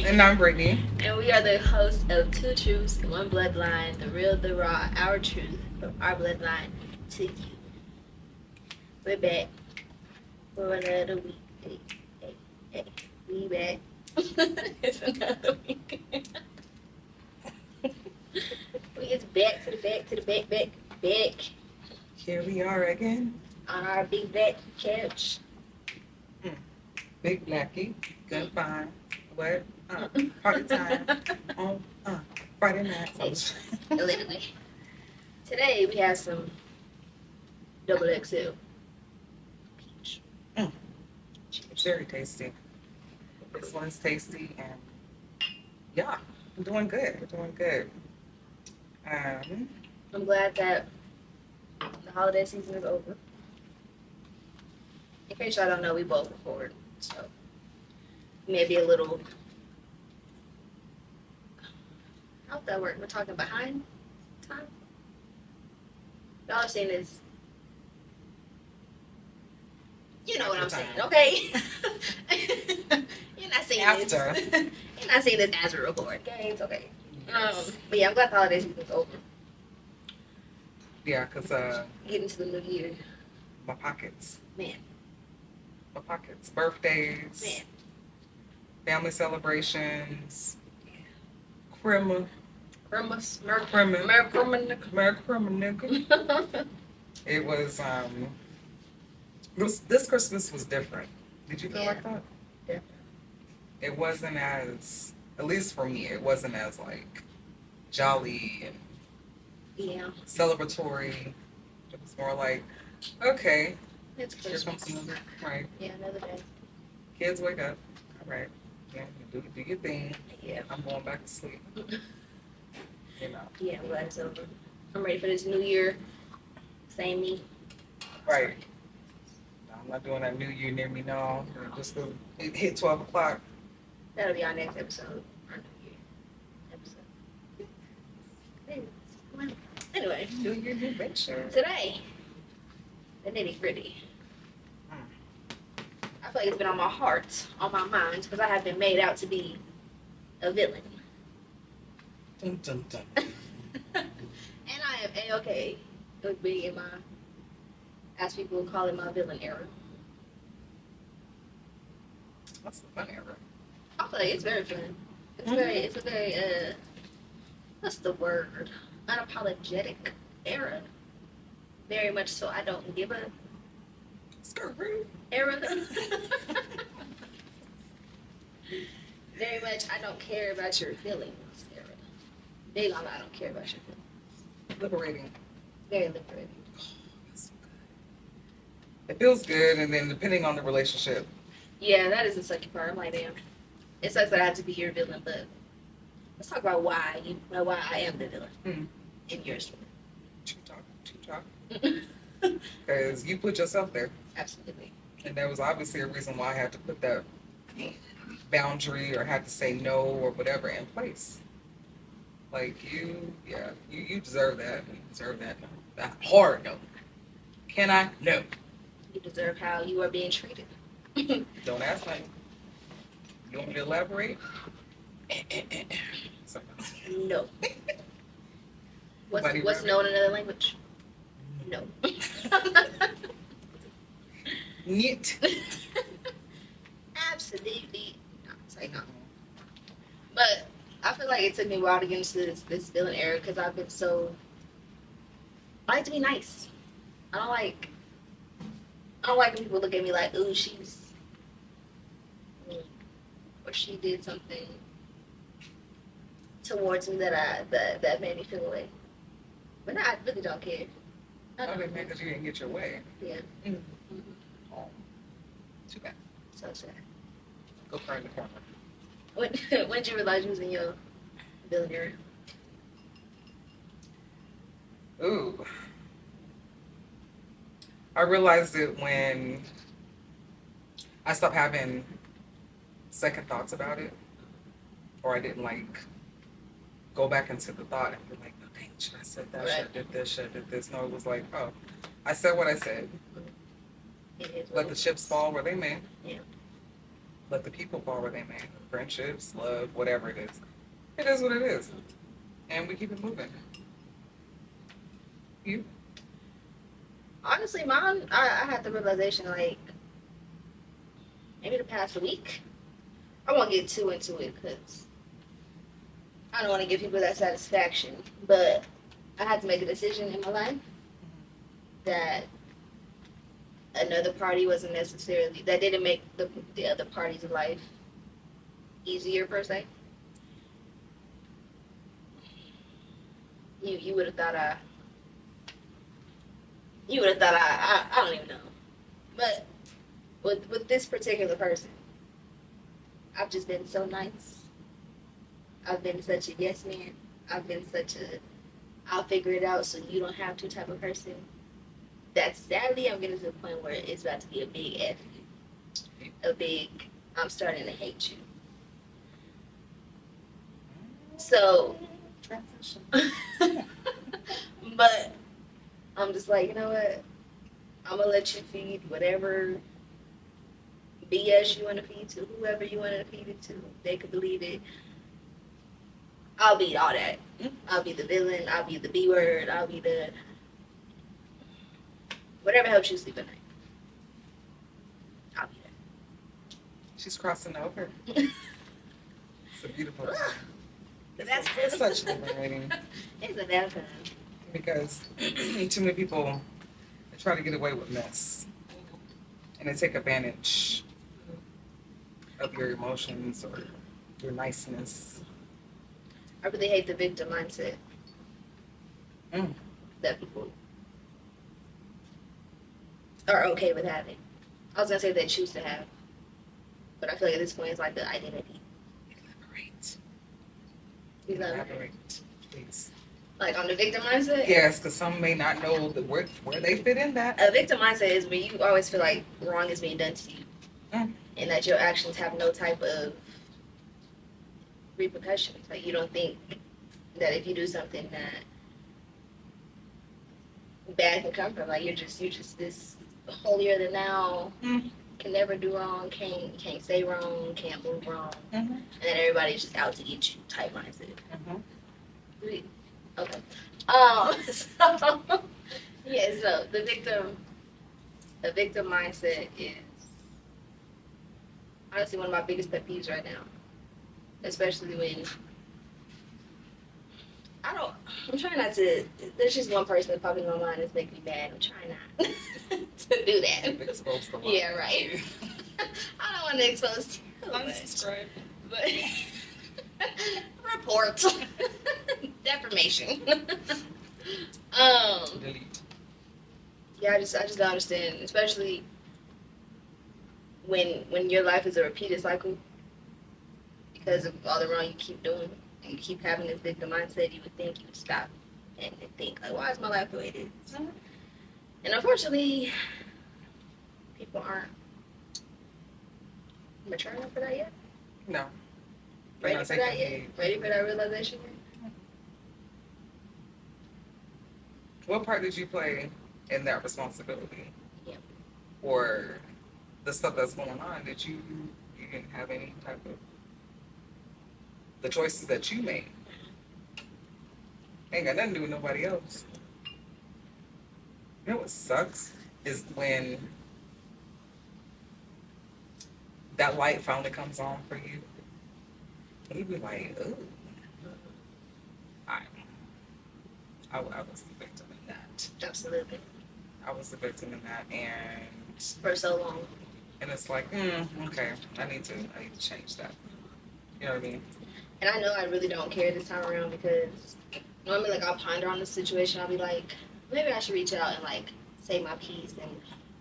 And I'm Brittany. And we are the hosts of Two Truths, One Bloodline, the real, the raw, our truth from our bloodline to you. We're back for another week. Hey, hey, hey. We back. It's another week. We is back to the back, to the back. Here we are again. On our big back couch. Big Blackie. Good fine. What? Party time on Friday night. Literally. Today we have some double XL peach. It's very tasty. This one's tasty and yeah, I'm doing good. We're doing good. I'm glad that the holiday season is over. In case y'all don't know, we both record, so maybe a little. How's that work? We're talking behind time. Y'all are saying this. You know what I'm saying, okay? You're not saying After. this. You're not saying this as a record. Okay, it's okay. Yes. But yeah, I'm glad the holiday season's over. Yeah, because Get into the new year. my pockets. Man. My pockets. Birthdays. Man. Family celebrations. Christmas. Christmas. Christmas. Merry Christmas. Merry Christmas, nigga. It was this Christmas was different. Did you feel like that? Yeah. It wasn't as, at least for me, it wasn't as like jolly and Yeah. celebratory. It was more like, okay, It's here Christmas. comes another, right? Yeah, another day. Kids wake up. All right. Yeah, do your thing. Yeah. I'm going back to sleep. You know. Yeah, I'm glad it's over. I'm ready for this new year. Same me. Right. I'm not doing that New Year near me now. Just go hit 12 o'clock. That'll be our next episode. Our new year episode. Anyway, Do your new picture. today, the nitty gritty. I feel like it's been on my heart, on my mind, because I have been made out to be a villain. Dun, dun, dun. And I am A-okay with being in my, as people call it, my villain era. What's the fun era? I feel like it's very fun. It's a very, what's the word? Unapologetic era. Very much so I don't give a Screw. era. Very much I don't care about your feelings era. Big on I don't care about your feelings. Liberating. Very liberating. That's so good. It feels good, and then depending on the relationship. Yeah, that is the sucky part. I'm like, damn. It sucks that I have to be your villain, but let's talk about why I am the villain in your story. True talk. Because you put yourself there. Absolutely. And there was obviously a reason why I had to put that boundary or had to say no or whatever in place. Like you deserve that. You deserve that. That hard no. Can I? No. You deserve how you are being treated. Don't ask me. You want me to elaborate? So, No. Nobody What's really- known in another language? No. Neat. Absolutely not. Say no. But I feel like it took me a while to get into this villain era because I've been so. I like to be nice. I don't like when people look at me like, ooh, she's mean, or she did something towards me that made me feel away. But I really don't care. I don't Okay, because you didn't get your way. Yeah. Oh, too bad. So sad. Go cry in the corner. When did you realize you was in your villain era? Ooh. I realized it when I stopped having second thoughts about it, or I didn't like go back into the thought and be like, oh, dang, should I said that? Should I did this? Should I did this? No, it was like, oh, I said what I said. It is Let the chips fall where they may. Yeah. let the people fall where they may. Friendships, love, whatever it is. It is what it is. And we keep it moving. You? Honestly, mine, I had the realization like maybe the past week. I won't get too into it because I don't want to give people that satisfaction. But I had to make a decision in my life that another party wasn't necessarily, that didn't make the other party's life easier per se. You would have thought I don't even know. But with this particular person, I've just been so nice. I've been such a yes man. I've been such a I'll figure it out so you don't have to type of person. That sadly I'm getting to the point where it's about to be a big F you. A big I'm starting to hate you. So but I'm just like, you know what? I'm gonna let you feed whatever BS you want to feed to, whoever you want to feed it to. They could believe it. I'll be all that. I'll be the villain. I'll be the B word. I'll be the whatever helps you sleep at night. I'll be She's crossing over. It's a beautiful thing. It's such liberating. It's a bad time. Because too many people try to get away with mess. And they take advantage of your emotions or your niceness. I really hate the victim mindset Mm. that people are okay with having. I was gonna say they choose to have, but I feel like at this point it's like the identity. Elaborate, please. Like on the victim mindset? Yes, because some may not know where they fit in that. A victim mindset is where you always feel like wrong is being done to you. Mm. And that your actions have no type of repercussions. Like you don't think that if you do something that bad can come from, like you're just this holier than thou, can never do wrong, can't say wrong, can't move wrong, and then everybody's just out to get you type mindset. Okay. So yeah, so the victim mindset is honestly one of my biggest pet peeves right now. Especially when I'm trying not to, there's just one person that popped in my mind that's making me mad. I'm trying not to do that. Exposed a lot. Yeah, right. I don't want to expose too much. Unsubscribe. But report. Defamation. Delete. Yeah, I just don't understand, especially when your life is a repeated cycle because of all the wrong you keep doing and you keep having this victim mindset. You would think you would stop and think, like, why is my life the way it is? And unfortunately, people aren't mature enough for that yet. No. Ready for that yet? Ready for that realization yet? What part did you play in that responsibility? Yeah. Or the stuff that's going on that you didn't have any type of the choices that you made ain't got nothing to do with nobody else. You know what sucks is when that light finally comes on for you. And you be like, ooh. I was the victim in that. Absolutely. I was the victim in that, and For so long. and it's like, okay, I need to change that. You know what I mean? And I know I really don't care this time around because normally, like, I'll ponder on the situation. I'll be like, maybe I should reach out and, like, say my piece and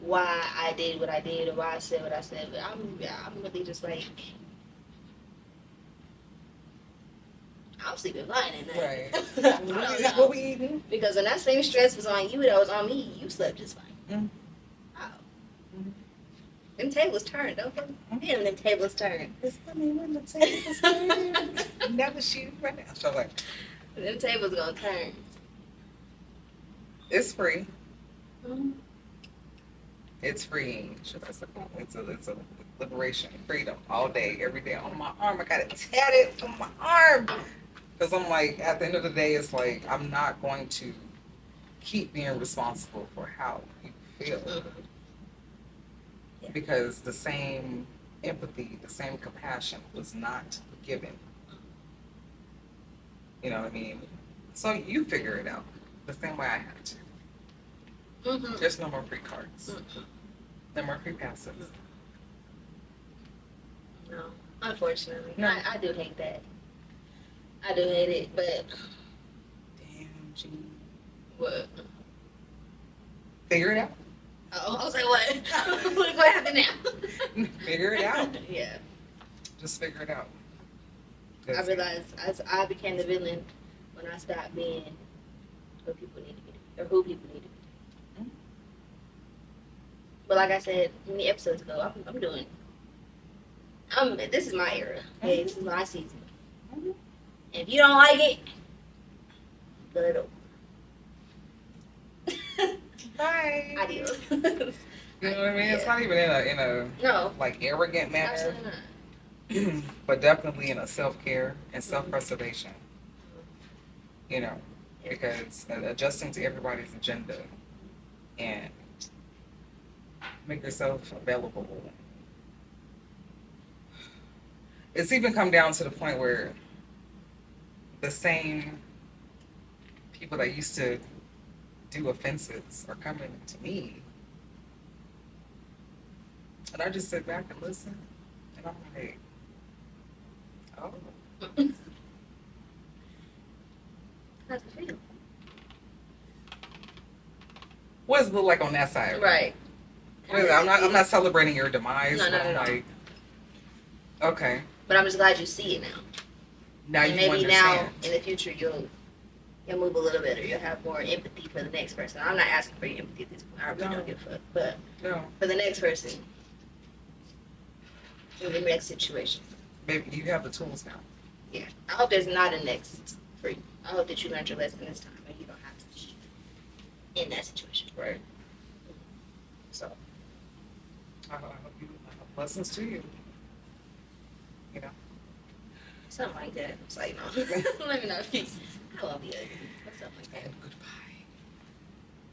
why I did what I did or why I said what I said. But I'm really just like, I'm sleeping fine at night. Right. I don't know. What we eating? Because when that same stress was on you that was on me, you slept just fine. Wow. Them tables turned, don't they? Yeah, them tables turned. It's funny when the tables turn. Never shoot right now. So like, Them tables gonna turn. it's free. It's free. Should I say? It's a liberation, freedom, all day, every day on my arm. I got it tatted on my arm. Because I'm like, at the end of the day, it's like, I'm not going to keep being responsible for how you feel. Yeah. Because the same empathy, the same compassion was not given. You know what I mean? So you figure it out the same way I had to. There's no more free cards. No more free passes. No, unfortunately. No. I do hate that. I do hate it, but Damn, G. what? Figure it out. Oh, I was like, what? What happened now? Figure it out. Yeah. Just figure it out. I realized as I became the villain when I stopped being what people need to be, or who people need to be. Mhm. But like I said many episodes ago, I'm doing. This is my era. Okay, this is my season. Mhm. And if you don't like it, let it over. Bye. Adios. You know what I mean? It's not even in a No, like arrogant manner, absolutely not. but definitely in a self-care and self-preservation. You know, because adjusting to everybody's agenda and make yourself available. It's even come down to the point where the same people that used to do offenses are coming to me. And I just sit back and listen. And I'm like, oh. How's it feel? What does it look like on that side? Right. I'm not celebrating your demise. No, but not I'm at all. like, okay. But I'm just glad you see it now. Now And you maybe now understand. in the future you'll move a little bit, or you'll have more empathy for the next person. I'm not asking for your empathy at this point. I really No. don't give a fuck. But No, for the next person, in the next situation, baby, you have the tools now. yeah. I hope there's not a next for you. I hope that you learned your lesson this time, and you don't have to be in that situation. Right. So, I hope you lessons to you. You know. Something like that. It's like, no. Let me know if you. I love you. Or something like that. And goodbye.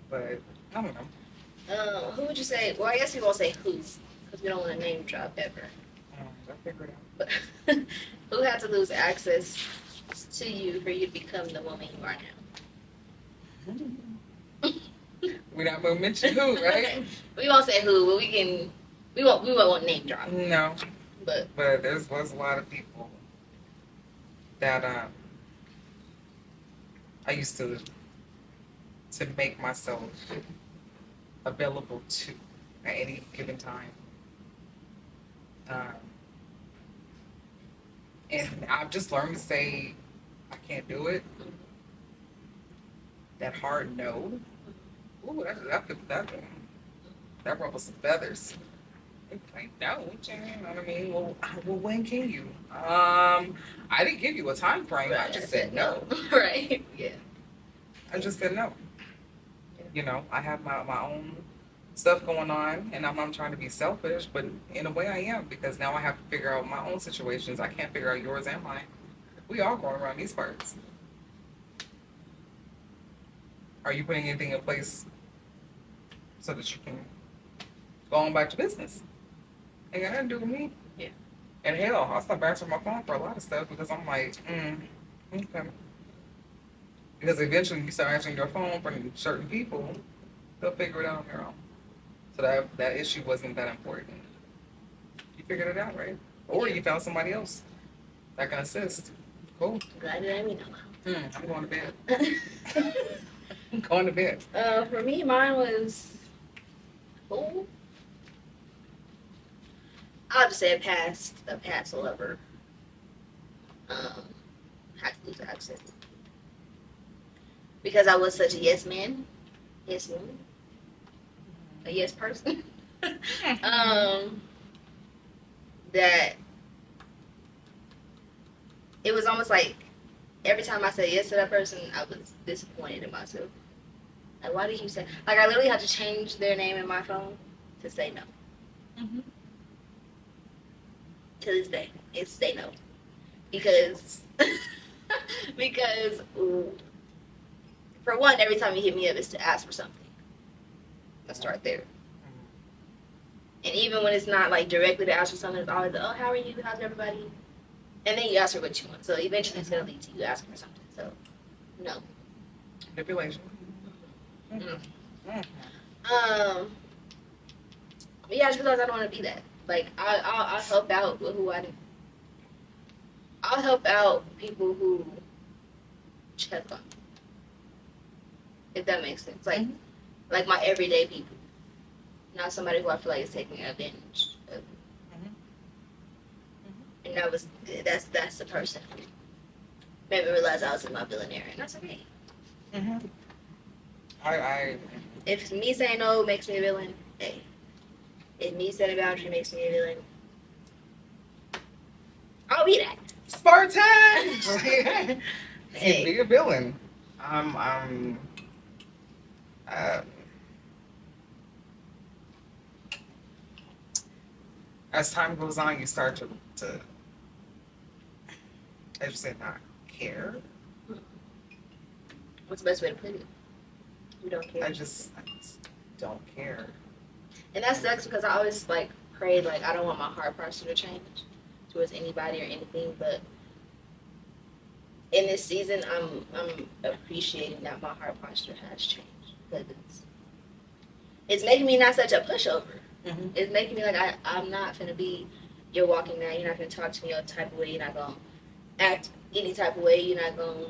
But I don't know. Who would you say? Well, I guess we won't say who, because we don't want to name drop ever. I figured it But who had to lose access to you for you to become the woman you are now? We're not gonna mention who, right? We won't say who, but we can. We won't name drop. No. But There's a lot of people that I used to make myself available to at any given time. And I've just learned to say I can't do it. That hard no. Ooh, that ruffles some feathers. Like, no, you know what I mean? Well, when can you? I didn't give you a time frame. I just said no. Right. Yeah. I just said no. You know, I have my own stuff going on, and I'm not trying to be selfish, but in a way I am, because now I have to figure out my own situations. I can't figure out yours and mine. We all going around these parts. Are you putting anything in place so that you can go on back to business? Ain't got nothing to do with me. Yeah. And hell, I'll stop answering my phone for a lot of stuff because I'm like, okay. Because eventually you start answering your phone from certain people, they'll figure it out on their own. So that issue wasn't that important. You figured it out, right? Or you found somebody else that can assist. Cool. Glad you let me know. I'm going to bed. I'm going to bed. For me, mine was who? I'll just say a past lover. Had to lose access because I was such a yes man, yes woman, a yes person. That it was almost like every time I said yes to that person, I was disappointed in myself. Like, why did you say? Like, I literally had to change their name in my phone to say no. to this day is say no. Because because for one, every time you hit me up is to ask for something. Let's start there. And even when it's not like directly to ask for something, it's always, oh, how are you? How's everybody? And then you ask her what you want. So eventually it's gonna lead to you asking for something. So no. Manipulation. But yeah, I just realized I don't want to be that. Like I'll help out with who I do. I'll help out people who check on me. If that makes sense. Like my everyday people. Not somebody who I feel like is taking advantage of. And that's the person who made me realize I was in my villain area. And that's okay. I If me saying no makes me a villain, hey. If me setting a boundary makes me a villain, I'll be that. Spartan. Hey. Be a villain. As time goes on, you start to as you said, not care. What's the best way to put it? You don't care. I just don't care. And that sucks because I always like prayed like I don't want my heart posture to change towards anybody or anything, but in this season I'm appreciating that my heart posture has changed because it's making me not such a pushover. It's making me like I'm not gonna be you're walking now, you're not gonna talk to me a type of way, you're not gonna act any type of way, you're not gonna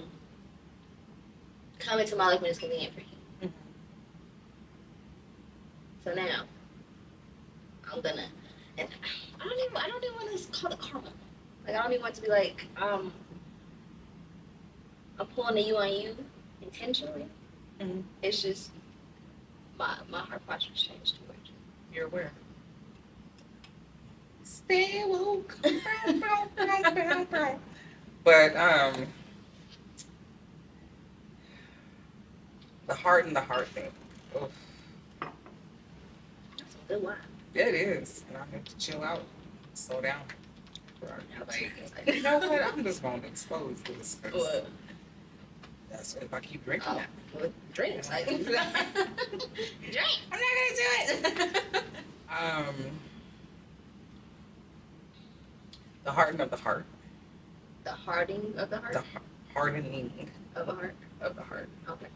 come into my life when it's convenient for you. So now I'm gonna, and I don't even want to call it karma. Like I don't even want to be like I'm pulling a you on you intentionally. It's just my heart posture's changed towards you. You're aware. Stay woke. But the heart and the heart thing. Oof. That's a good one. Yeah, it is. And I have to chill out, slow down. Like, you know what? I'm just going to expose this. What? That's if I keep drinking that. Well, drinks. Like, drink. I'm not gonna do it. The hardening of the heart. The hardening of the heart. The hardening Of a heart. of the heart. Okay.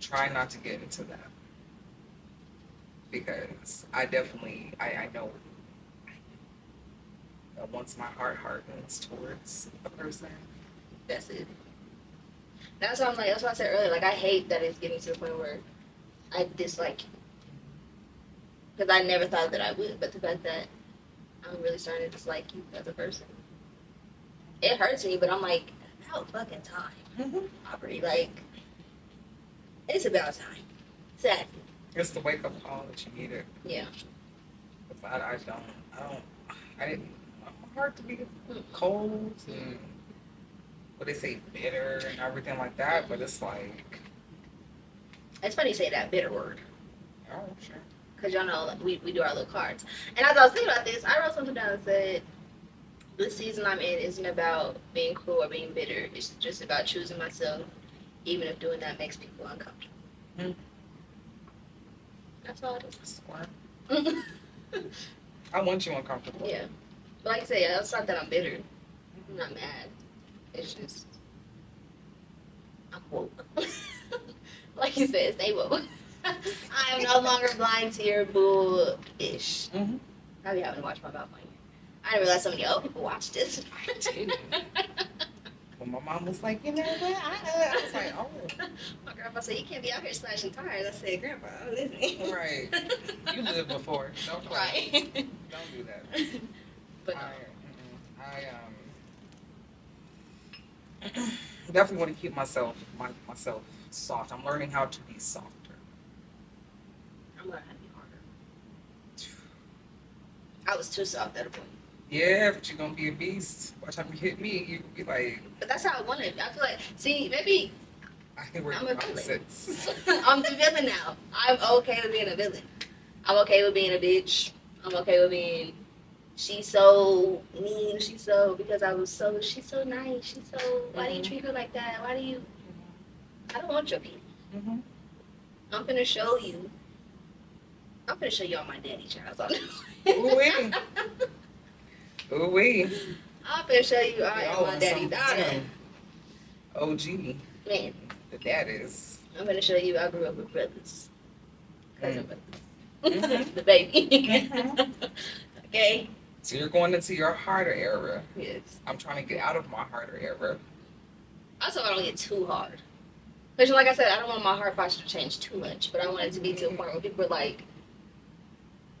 Try not to get into that because I definitely I know that once my heart hardens towards a person, That's it. That's why I'm like. That's why I said earlier. Like I hate that it's getting to the point where I dislike you because I never thought that I would. But the fact that I'm really starting to dislike you as a person, it hurts me. But I'm like, about fucking time, Aubrey. Like, it's about time. Sadly. it's the wake up call that you needed. Yeah. I didn't want my heart to be cold and what they say bitter and everything like that. But it's like, It's funny you say that bitter word. oh sure. Because y'all know like, we do our little cards. And as I was thinking about this, I wrote something down that said, this season I'm in isn't about being cruel or being bitter. It's just about choosing myself, even if doing that makes people uncomfortable. That's all it is. Swear. I want you uncomfortable. Yeah. But like I said, it's not that I'm bitter. I'm not mad. It's just, I'm woke. Like you said, stay woke. I am no longer blind to your bull-ish. I be having to watch my mouth on here. I didn't realize so many old people watch this. I did. When my mom was like, you know what? I was like, oh. My grandpa said, you can't be out here slashing tires. I said, Grandpa, oh, listen. Right. You lived before. Don't play. Right. Don't do that. But I definitely want to keep myself soft. I'm learning how to be softer. I'm learning how to be harder. I was too soft at a point. Yeah, but you're gonna be a beast. By the time you hit me, you be like. But that's how I wanted. I feel like, see, maybe I think we're I'm a villain. opposites. I'm the villain now. I'm okay with being a villain. I'm okay with being a bitch. I'm okay with being she's so mean. She's so because she's so nice. She's so. Why do you treat her like that? Why do you? I don't want your people. Mm-hmm. I'm gonna show you. I'm gonna show you all my daddy child. Ooh wee. Ooh wee. I'm gonna show you I am Y'all my on daddy some daughter. damn OG. Man, That is. I'm gonna show you I grew up with brothers. Cousin brothers. Mhm. The baby. Mhm. Okay. So you're going into your harder era. Yes. I'm trying to get out of my harder era. Also, I don't get too hard. Because, like I said, I don't want my heart posture to change too much, but I want it to be to a point where people are like,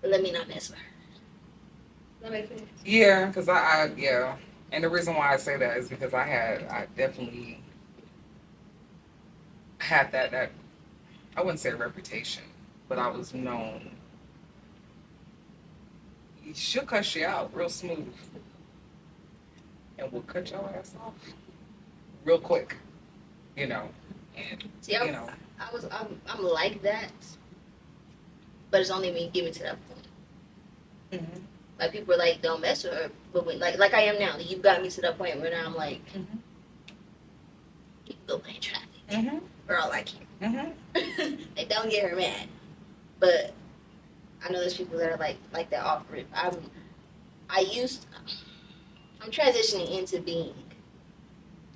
let me not mess with her. Does that make sense? Yeah, because yeah. And the reason why I say that is because I definitely had that, I wouldn't say reputation, but I was known. She'll cut you out real smooth. And we'll cut your ass off real quick. You know. And, See, you know. I'm like that, but it's only when you get me to that point. Mm-hmm. Like, people are like, don't mess with her, but when, like I am now, you've got me to that point where now I'm like, Mm-hmm. you can go play traffic. Mm-hmm. For all I care. Mm-hmm. Like, don't get her mad. But I know there's people that are like that off rip. I'm transitioning into being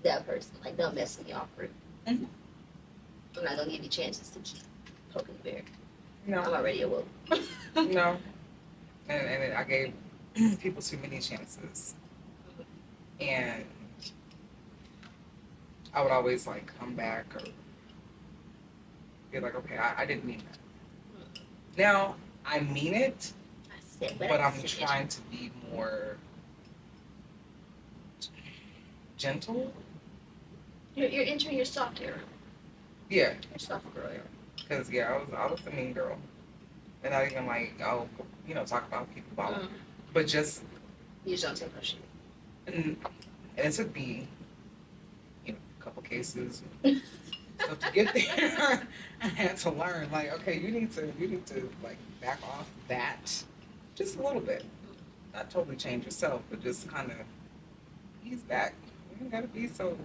that person. Like, don't mess with me off rip. Mm-hmm. I'm not gonna give you chances to keep poking the bear. No. I'm already awoke. No. And I gave people too many chances. And I would always like come back or be like, okay, I didn't mean that. Now, I mean it, but I'm trying to be more gentle. You're entering your soft era. Yeah. You're soft girl era. Because, yeah, I was the mean girl. And not even like, talk about people about but just. You just don't take no shit. And it took me, a couple cases stuff to get there. I had to learn, like, okay, you need to like back off that just a little bit. Not totally change yourself, but just kind of ease back. You don't gotta be so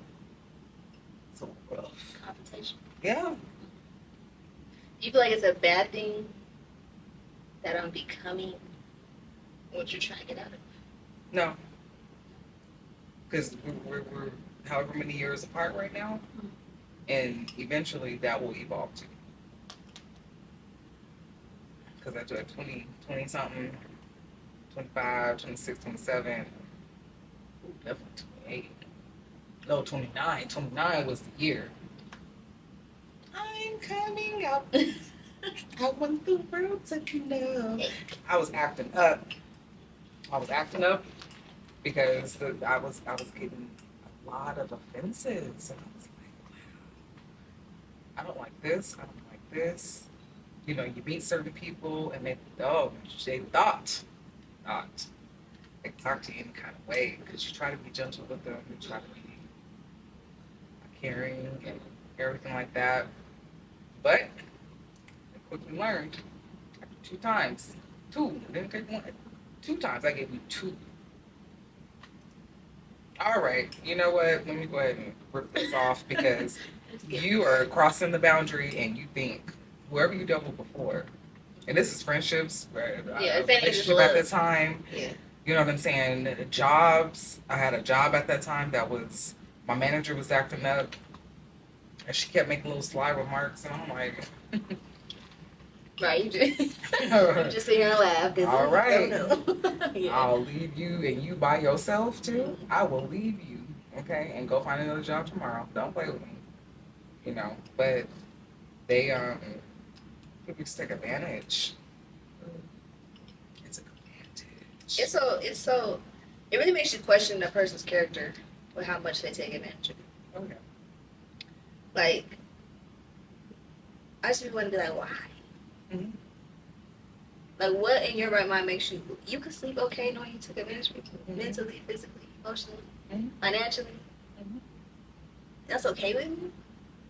rough. Confrontation. Yeah. Do you feel like it's a bad thing that I'm becoming what you're trying to get out of? No. Because we're however many years apart right now, and eventually that will evolve too. Because I do like 20 something, 25, 26, 27, ooh, definitely 28. No, 29. 29 was the year. I'm coming up. I want the world to know. I was acting up. Because I was getting a lot of offenses, and I was like, wow, I don't like this. I don't like this. You meet certain people, and they thought they talk to you any kind of way because you try to be gentle with them, you try to be caring and everything like that. But I quickly learned after 2 times, didn't take one, 2 times. I gave you 2. All right, you know what? Let me go ahead and rip this off because you are crossing the boundary and you think whoever you dealt with before, and this is friendships, relationship at the time. Yeah. You know what I'm saying? Jobs. I had a job at that time that was, my manager was acting up, and she kept making little sly remarks, and I'm like, right, you just sit here and laugh. All right. Yeah. I'll leave you, and you by yourself too. I will leave you, okay, and go find another job tomorrow. Don't play with me, But they people just take advantage. It's an advantage. It's so it really makes you question a person's character with how much they take advantage of you. Okay. Like, I just want to be like, why? Mm-hmm. Like, what in your right mind makes you could sleep okay knowing you took advantage of people, Mm-hmm. mentally, physically, emotionally, Mm-hmm. financially? Mm-hmm. That's okay with you?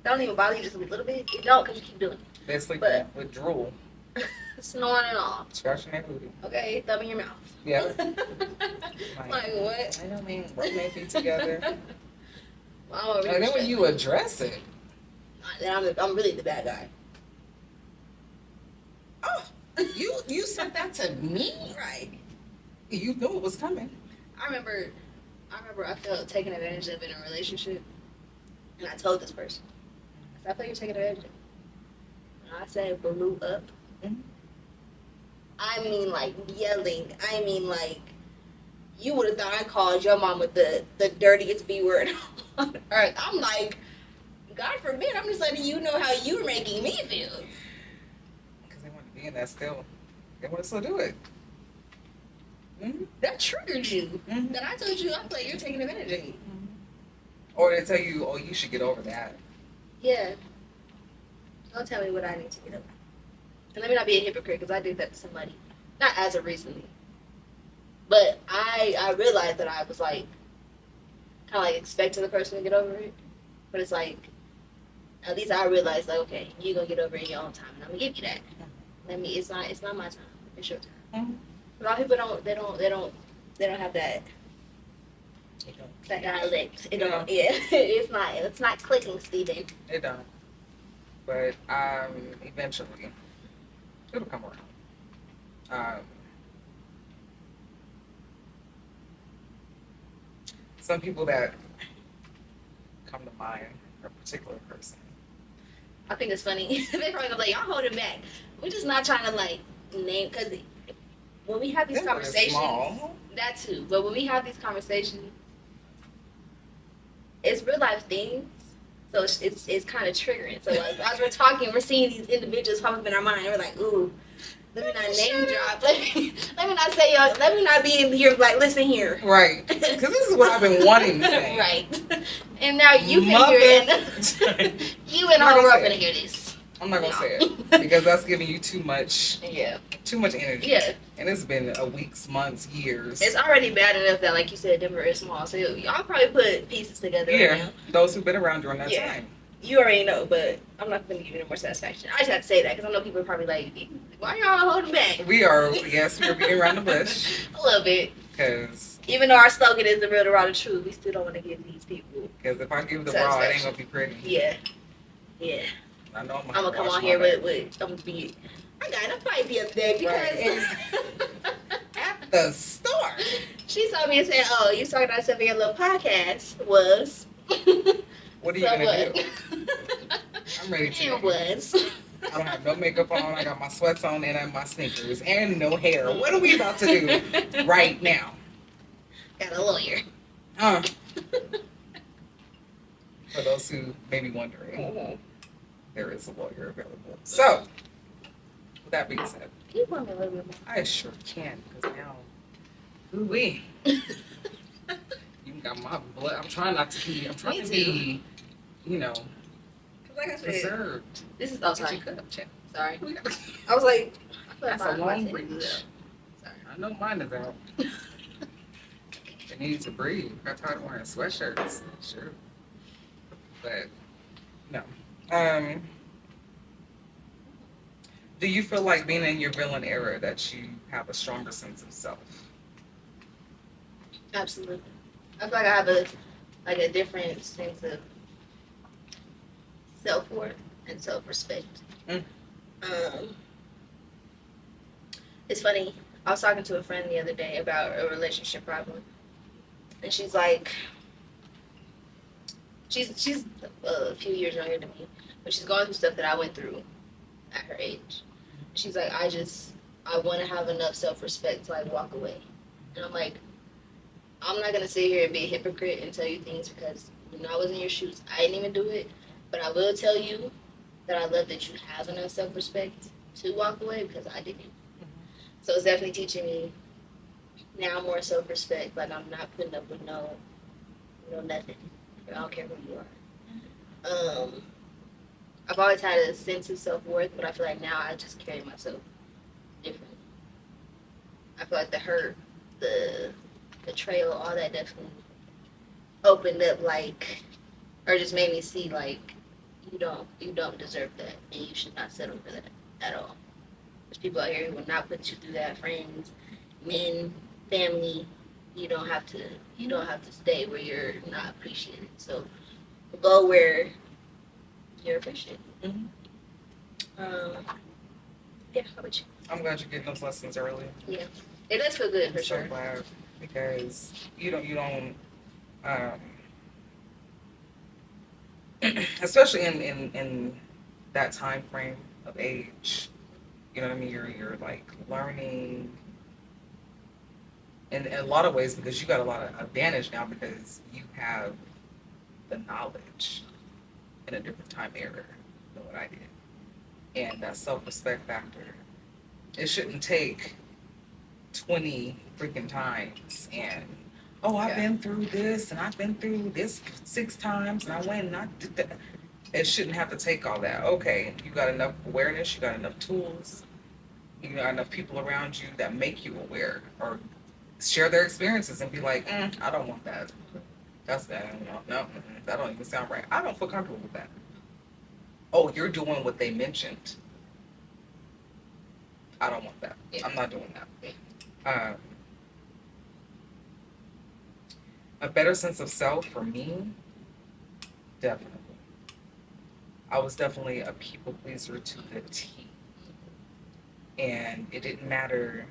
That don't even bother you just a little bit? You don't, because you keep doing it. They sleep But- with drool. Snoring and all. Scratching their booty. Okay, thumb in your mouth. Yeah. Like what? I don't mean rubbing their feet together. I'm And then when you address it, then I'm really the bad guy. oh, you said that to me? Right. You knew it was coming. I remember I felt taken advantage of in a relationship, and I told this person, I said, I feel you're taking advantage of. And I said, blew up. Mhm. I mean, like yelling. I mean, like you would have thought I called your mom with the dirtiest B word on earth. I'm like, God forbid. I'm just letting you know how you're making me feel. Because they want to be in that still. They want to still do it. Mm-hmm. That triggered you. Mm-hmm. That I told you, I feel like you're taking advantage of me. Or they tell you, oh, you should get over that. Yeah. Don't tell me what I need to get over. And let me not be a hypocrite because I did that to somebody. Not as of recently. But I realized that I was like, kind of like expecting the person to get over it. But it's like, at least I realized, like, okay, you're going to get over it in your own time. And I'm going to give you that. It's not my time. It's your time. Mm-hmm. A lot of people they don't have that dialect. It don't. Yeah, it's not clicking, Steven. It don't. But eventually, it'll come around. Some people that come to mind, a particular person. I think it's funny. They probably gonna be like, y'all holding back. We're just not trying to like name because when we have these conversations, small. that too. But when we have these conversations, it's real life things. So it's kind of triggering. So like, as we're talking, we're seeing these individuals pop up in our mind. We're like, ooh, let me not name drop. Let me not say, let me not be in here like, listen here. Right. Because this is what I've been wanting to say. Right. And now you figure you and all are going to hear this. I'm not going to say it. Because that's giving you too much. Yeah. Too much energy. Yeah. And it's been weeks, months, years. It's already bad enough that, like you said, Denver is small. So y'all probably put pieces together right now. Those who've been around during that time. You already know, but I'm not going to give you any more satisfaction. I just have to say that because I know people are probably like, why y'all holding back? We're beating around the bush. A little bit. Because even though our slogan is the real, the raw, the true, we still don't want to give these people. Because if I give the raw, it ain't going to be pretty. Yeah. Yeah. I know I'm going to come on here with I'm going to be, I got in a fight the other day because at the store. She told me and said, oh, you talking about something in your little podcast was. What are you going to do? I'm ready to. It was. I don't have no makeup on. I got my sweats on and I have my sneakers and no hair. What are we about to do right now? Got a lawyer. For those who may be wondering, there is a lawyer available. So, with that being said, can you pour me a little bit more? I sure can, because now, ooh-wee. You got my blood. I'm trying to be, you know, like I said, preserved. This is, oh, sorry. Check. Sorry. I was like, that's a long reach. Sorry. I know mine is out. They need to breathe. I got tired of wearing sweatshirts. Sure. But, no. Do you feel like being in your villain era that you have a stronger sense of self? Absolutely. I feel like I have a different sense of self-worth and self-respect. It's funny. I was talking to a friend the other day about a relationship problem, and she's like, she's a few years younger than me, but she's going through stuff that I went through at her age. She's like, I want to have enough self-respect to like walk away, and I'm like, I'm not gonna sit here and be a hypocrite and tell you things because when I was in your shoes, I didn't even do it. But I will tell you that I love that you have enough self-respect to walk away because I didn't. So it's definitely teaching me now more self-respect. Like I'm not putting up with no nothing. I don't care who you are. I've always had a sense of self-worth, but I feel like now I just carry myself different. I feel like the hurt, the betrayal, all that definitely opened up like, or just made me see like, you don't deserve that, and you should not settle for that at all. There's people out here who will not put you through that. Friends, men, family. You don't have to. You don't have to stay where you're not appreciated. So go where you're appreciated. Mhm. Um, yeah. How about you? I'm glad you're getting those lessons early. Yeah, it does feel good I'm for so sure. glad because um, especially in that time frame of age. You know what I mean? You're like learning in a lot of ways because you got a lot of advantage now because you have the knowledge in a different time era than what I did. And that self respect factor. It shouldn't take 20 freaking times and oh, I've been through this and I've been through this 6 times and I went and I did that. It shouldn't have to take all that. Okay, you got enough awareness, you got enough tools, you got enough people around you that make you aware or share their experiences and be like, I don't want that. That's that. No, that don't even sound right. I don't feel comfortable with that. Oh, you're doing what they mentioned. I don't want that. Yeah. I'm not doing that. A better sense of self for me, definitely. I was definitely a people pleaser to the T. And it didn't matter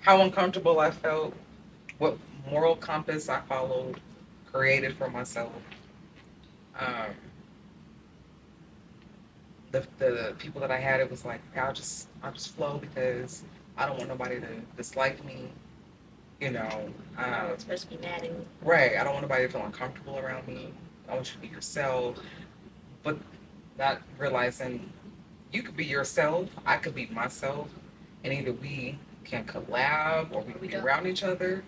how uncomfortable I felt, what moral compass I followed, created for myself. Um, the people that I had, it was like I'll just flow because I don't want nobody to dislike me. You know, It's supposed to be mad at me. right? I don't want nobody to feel uncomfortable around me. I want you to be yourself, but not realizing you could be yourself, I could be myself, and either we can collab or we can be around each other,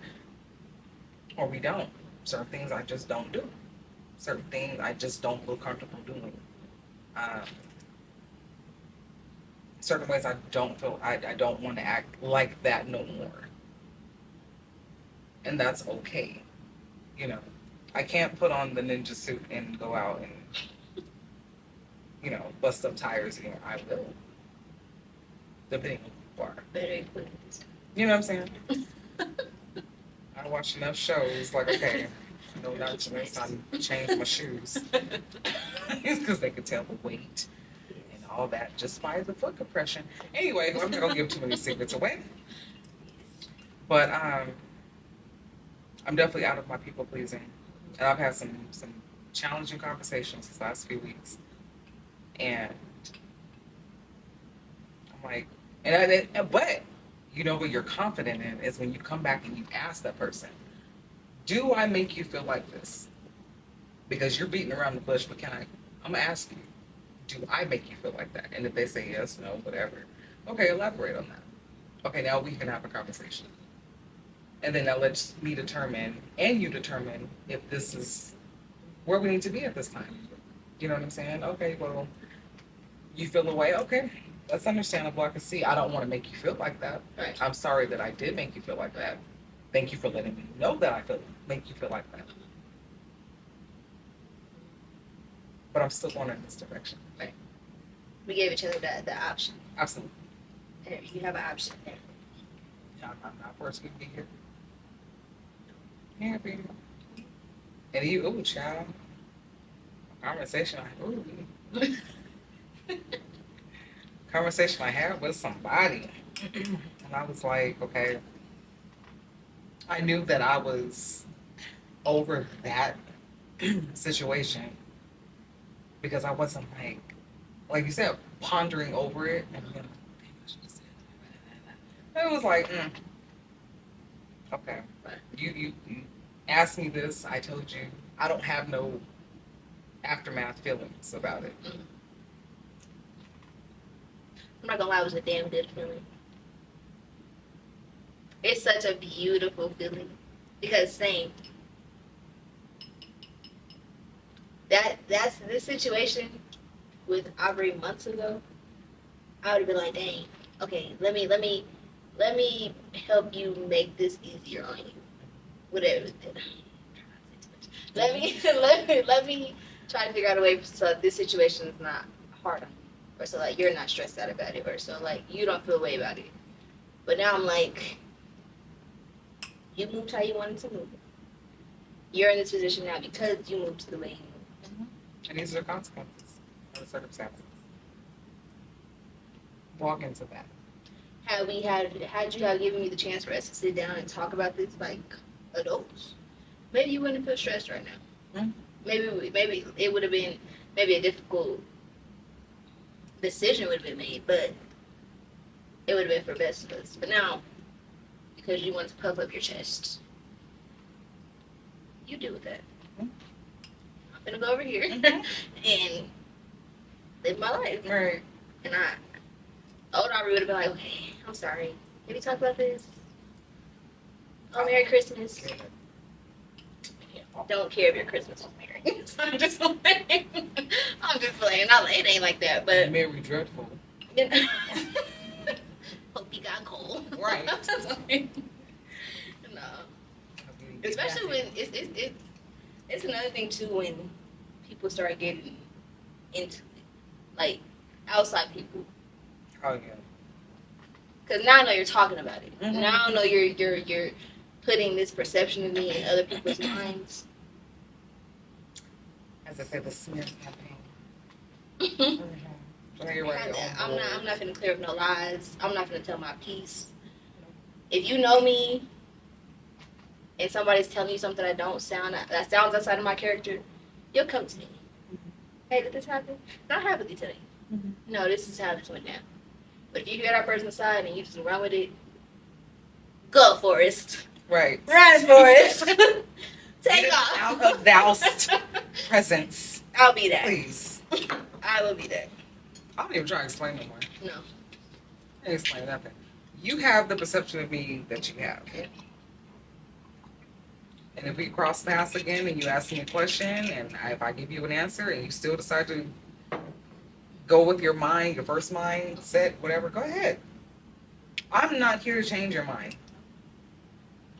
or we don't. Certain things I just don't do. Certain things I just don't feel comfortable doing. Um, certain ways I don't feel I don't want to act like that no more, and that's okay. You know, I can't put on the ninja suit and go out and bust up tires. I will, depending on who you are. Better equipped. You know what I'm saying? I watch enough shows. Like, okay, I know not to next time change my shoes because they could tell the weight and all that just by the foot compression. Anyway, I'm not gonna give too many secrets away. But I'm definitely out of my people pleasing, and I've had some challenging conversations these last few weeks, and I'm like, but what you're confident in is when you come back and you ask that person, do I make you feel like this? Because you're beating around the bush, but I'm gonna ask you, do I make you feel like that? And if they say yes, no, whatever, okay, elaborate on that. Okay, now we can have a conversation. And then that lets me determine, and you determine, if this is where we need to be at this time. You know what I'm saying? Okay, well, you feel the way, okay, that's understandable. I can see. I don't want to make you feel like that. Right. I'm sorry that I did make you feel like that. Thank you for letting me know that make you feel like that. But I'm still going in this direction. Right. We gave each other the option. Absolutely. There, you have an option there. Yeah, I'm not forced to be here. Yeah, baby. And you, ooh, child. Conversation I had with somebody. And I was like, okay. I knew that I was over that situation because I wasn't like you said, pondering over it. And then, it was like, okay, you asked me this. I told you I don't have no aftermath feelings about it. I'm not gonna lie, it was a damn good feeling. It's such a beautiful feeling because same. That's this situation with Aubrey months ago. I would have been like, dang, okay, let me help you make this easier on you. Whatever. Let me try to figure out a way so this situation is not hard on you. or so like you're not stressed out about it, or so like you don't feel a way about it. But now I'm like, you moved how you wanted to move. You're in this position now because you moved to the way you moved. And these are the consequences of the circumstances. Walk into that. Had you have given me the chance for us to sit down and talk about this like adults, maybe you wouldn't feel stressed right now. Mm-hmm. Maybe it would have been maybe a difficult decision would have been made, but it would have been for best of us. But now, because you want to puff up your chest, you deal with that. Mm-hmm. I'm gonna go over here and live my life. Right. And old Aubrey would have been like, okay, I'm sorry. Can we talk about this? Oh, Merry Christmas. Good. Don't care if your Christmas was Merry. So I'm just playing. I'm just playing. It ain't like that, but Merry Dreadful. you know. Hope you got cold. Right. No. Especially when it's another thing too when people start getting into it, like outside people. Oh yeah. Because now I know you're talking about it. Mm-hmm. Now I know you're putting this perception of me in other people's minds. As I said, the smear's happening. I'm not gonna clear up no lies. I'm not gonna tell my piece. If you know me and somebody's telling you something that sounds outside of my character, you'll come to me. Hey, did this happen? Not happen to today. Mm-hmm. No, this is how this went down. But if you hear that person's side and you just run with it, go, Forrest. Right. Run, Forrest. Take off. Out of thou'st presence. I'll be that. Please. I will be that. I don't even try to explain no more. No. I can't explain nothing. You have the perception of me that you have. Yeah. And if we cross paths again and you ask me a question and if I give you an answer and you still decide to go with your mind, your first mindset, whatever, go ahead. I'm not here to change your mind.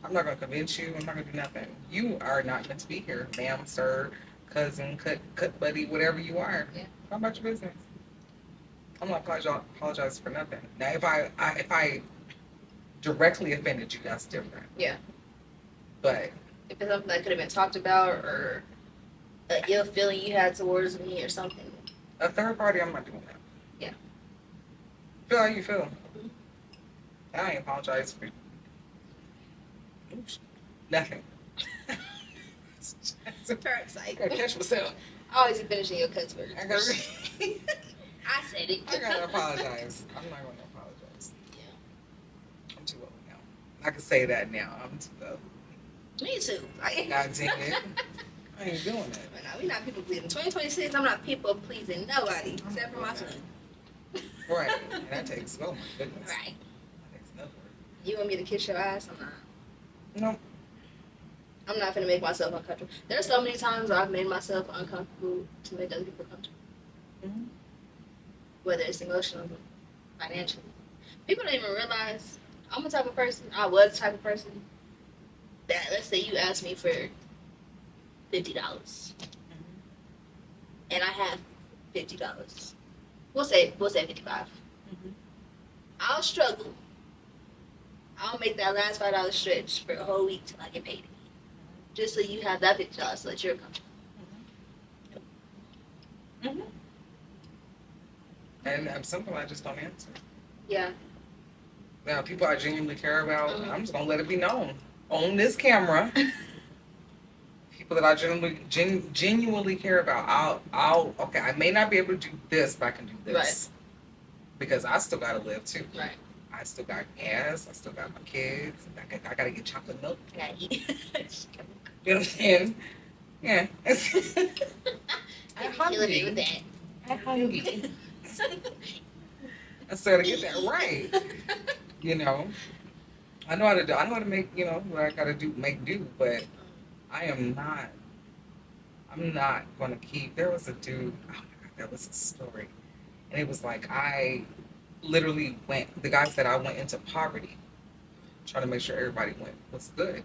I'm not going to convince you. I'm not going to do nothing. You are not meant to be here, ma'am, sir, cousin, cut buddy, whatever you are. Yeah. How about your business? I'm not apologize for nothing. Now, if I directly offended you, that's different. Yeah. But If it's something that could have been talked about or an ill feeling you had towards me or something. a third party, I'm not doing that. Yeah. Feel how you feel. I ain't apologize for nothing. First, I gotta catch myself. I always be finishing your cuts first. I gotta, I said it. I gotta apologize. I'm not gonna apologize. Yeah. I'm too old now. I can say that now. I'm too old. Me too. God dang it. I ain't doing it. But no, we're not people pleasing. 2026, I'm not people pleasing nobody except for my son. Right. And that takes, oh my goodness. Right. That takes no work. You want me to kiss your ass? I'm not. No. I'm not gonna make myself uncomfortable. There's so many times where I've made myself uncomfortable to make other people comfortable. Mm-hmm. Whether it's emotionally, financially. People don't even realize I'm the type of person, I was the type of person that, let's say you asked me for $50 and I have $50. We'll say 55. Mm-hmm. I'll struggle. I'll make that last $5 stretch for a whole week till I get paid again. Just so you have that $50 so that you're comfortable. Mm-hmm. And I'm simple, I just don't answer. Yeah. Now, people I genuinely care about, Mhm. I'm just gonna let it be known on this camera. People that I genuinely care about, I'll okay. I may not be able to do this, but I can do this Right. because I still gotta live too. Right. I still got gas. I still got my kids. I gotta get chocolate milk. I gotta eat. You know what I'm saying? Yeah. I'm Killing hungry. me with that. I'm hungry. I started to get that right. You know, I know how to do. I know how to make. You know what I gotta do, make do. But I am not. I'm not gonna keep. There was a dude. Oh my god, that was a story, and it was like I literally went. The guy said I went into poverty, trying to make sure everybody was good.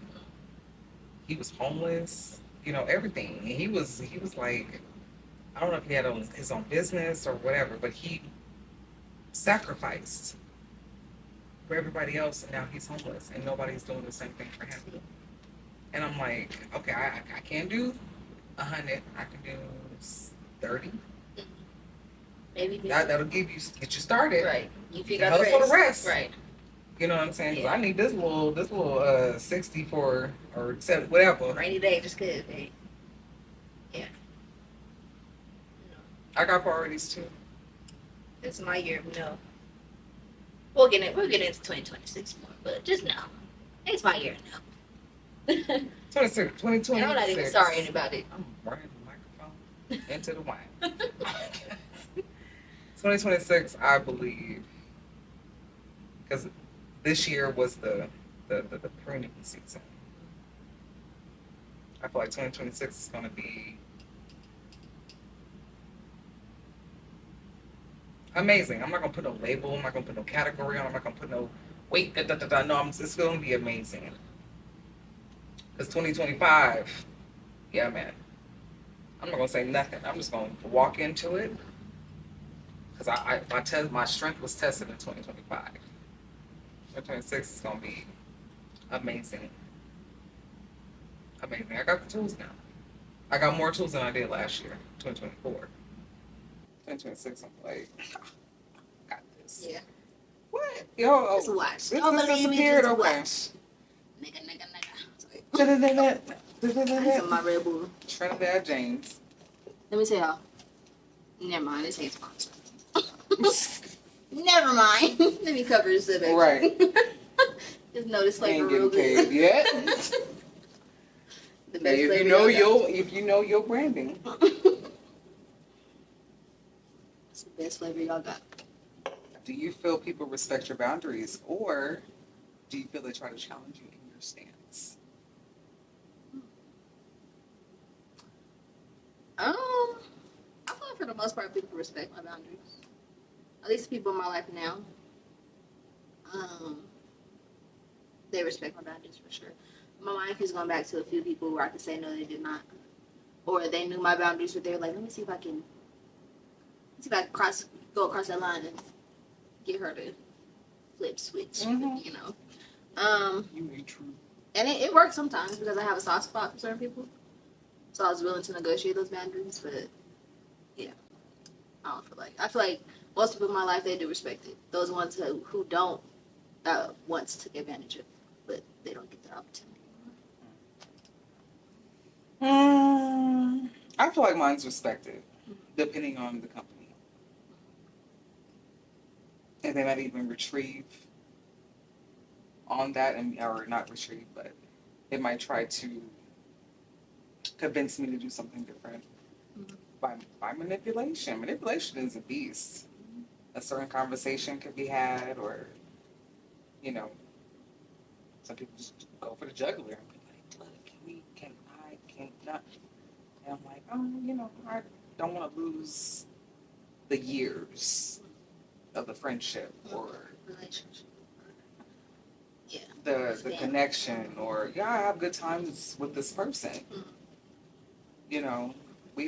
He was homeless. You know everything. And he was like, I don't know if he had his own business or whatever, but he sacrificed for everybody else, and now he's homeless, and nobody's doing the same thing for him. And I'm like, okay, I can't do 100. I can do 30. Maybe That'll get you started. right. You pick can up hustle the rest. Right. You know what I'm saying? 'Cause Yeah. I need this little 60 for or 70, whatever. Rainy day, just cause. Hey. Yeah. I got priorities too. It's my year. No. We'll get into 2026 more, but just know it's my year now. 2026. And I'm not even sorry about it. I'm running the microphone into the wine. 2026, I believe, because this year was the pruning season. I feel like 2026 is going to be amazing. I'm not going to put no label. I'm not going to put no category on. I'm not going to put no wait. No, it's going to be amazing. Because 2025, yeah, man. I'm not going to say nothing. I'm just going to walk into it. Because my strength was tested in 2025. 2026 is going to be amazing. Amazing. I got the tools now. I got more tools than I did last year, 2024. 2026, I'm like, got this. Yeah. What? Yo, Just watch. This Don't believe me, disappeared. just Okay. watch. Nigga. I my Red Bull. Trinidad James. Let me tell y'all. Never mind. This ain't sponsored. Never mind. Let me cover this up. Right. Just know this We flavor ain't real getting good. paid yet. The best Hey, flavor y'all got. if you know your branding. It's the best flavor y'all got. Do you feel people respect your boundaries, or do you feel they try to challenge you in your stance? I feel like for the most part, people respect my boundaries. At least people in my life now. They respect my boundaries for sure. My mind keeps going back to a few people where I could say no, they did not, or they knew my boundaries, but they were like, let me see if I can go across that line and get her to flip switch. Mhm. You know. You ain't true. And it works sometimes because I have a soft spot for certain people. So I was willing to negotiate those boundaries, but yeah, I feel like most people in my life, they do respect it. Those ones who don't once took advantage of it, but they don't get the opportunity. I feel like mine's respected, depending on the company. And they might even retrieve on that, or not retrieve, but they might try to convince me to do something different by manipulation. Manipulation is a beast. A certain conversation could be had, or, you know, some people just go for the jugular and be like, look, can not. And I'm like, I don't want to lose the years of the friendship or Relationship. Yeah. the connection, or I have good times with this person. Mhm. You know,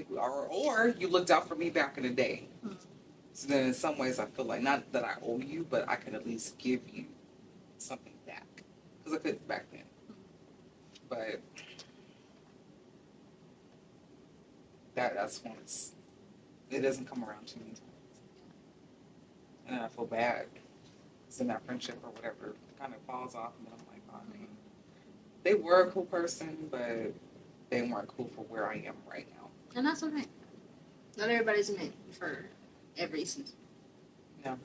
or you looked out for me back in the day. Mhm. So then in some ways I feel like, not that I owe you, but I can at least give you something back. Because I couldn't back then. But that's once it doesn't come around too many times. And then I feel bad. Because then that friendship or whatever kind of falls off, and then I'm like, oh man. They were a cool person, but they weren't cool for where I am right now. And that's okay. Not everybody's meant for every season. No.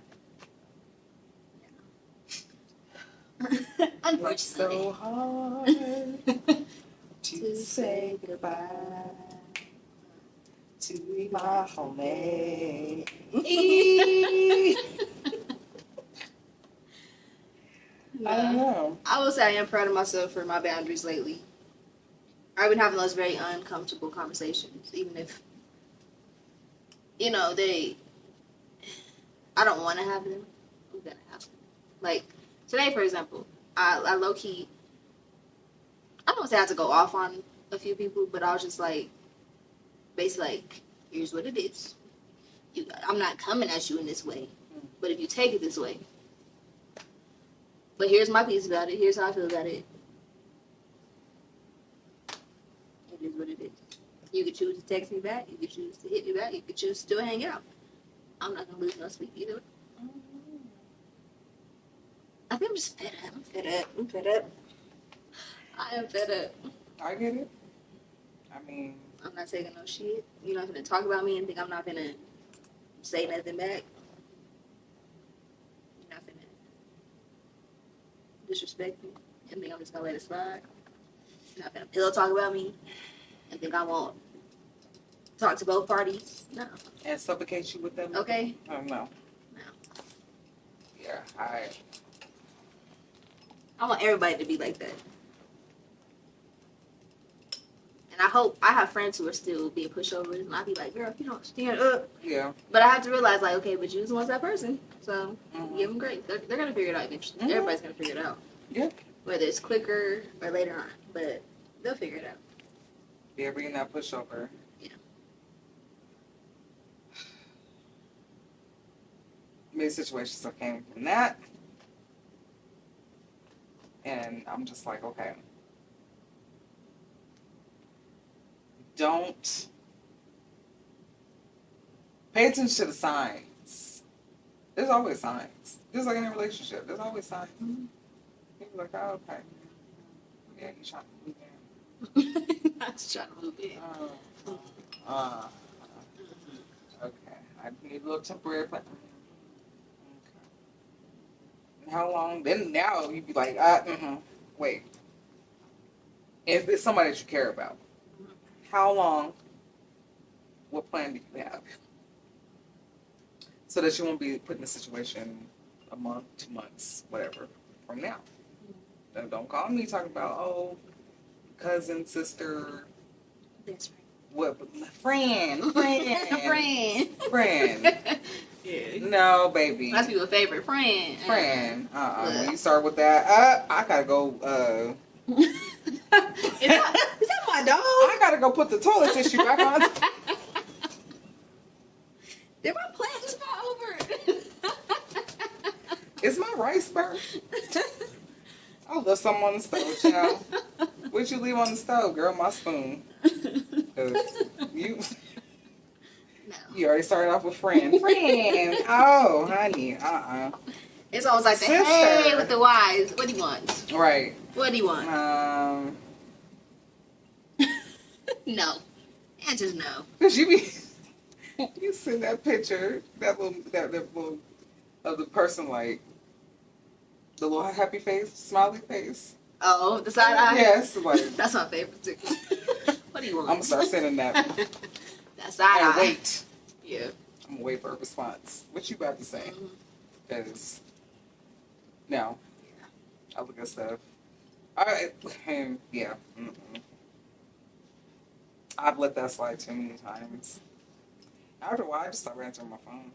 Unfortunately. It's so hard to say goodbye to my homie. I don't know. I will say I am proud of myself for my boundaries lately. I've been having those very uncomfortable conversations, even if, I don't want to have them. I'm going to have them. Like, today, for example, I low-key, I don't want to say I had to go off on a few people, but I was just like, basically like, here's what it is. I'm not coming at you in this way. But if you take it this way, but here's my piece about it. Here's how I feel about it. It is what it is. You could choose to text me back. You could choose to hit me back. You could choose to still hang out. I'm not gonna lose no sleep either. I think I'm just fed up. I'm fed up. I am fed up. I get it. I mean, I'm not taking no shit. You're not gonna talk about me and think I'm not gonna say nothing back. You're not gonna disrespect me and think I'm just gonna let it slide. You're not gonna pillow talk about me and think I won't talk to both parties. No. and suffocate you with them. Okay? Oh, no. No. Yeah, I want everybody to be like that. And I hope I have friends who are still being pushovers, and I'll be like, girl, if you don't stand up. Yeah. But I have to realize, like, okay, but you was once that person, so give them grace. They're gonna figure it out eventually. Everybody's gonna figure it out. Yeah. Whether it's quicker or later on, but they'll figure it out. Yeah, being that pushover. Yeah. Many situations that came from that. And I'm just like, okay. Don't pay attention to the signs. There's always signs. Just like in a relationship, there's always signs. People are like, oh, okay. Yeah, he's trying to move in. I was trying to move in. Okay. I need a little temporary plan. Okay. And how long? Then now you'd be like, wait. If it's somebody that you care about, how long? What plan do you have? So that you won't be put in a situation a month, 2 months, whatever, from now. Don't call me talking about, oh, cousin, sister, That's right. what, friend. Friend. Yeah. No, baby. That's people's favorite friend. Friend. When you start with that, I gotta go, Is that my dog? I gotta go put the toilet tissue back on. Did my plant just fall over? Is my rice burnt? I left some on the stove, child. What'd you leave on the stove, girl? My spoon. 'Cause you already started off with friend. Friend. Oh, honey. It's always like the Sister. hey with the Y's. What do you want? Right. What do you want? No. Answer's no. Cause you send that picture, that little of the person like the little happy face, smiley face. Oh, the side eye? Yes, like That's my favorite too. What do you want? I'm gonna start sending that. That side And eye. wait. Yeah. I'm gonna wait for a response. What you about to say? Because no, I look at stuff. Yeah. I've let that slide too many times. After a while, I just start answering my phone.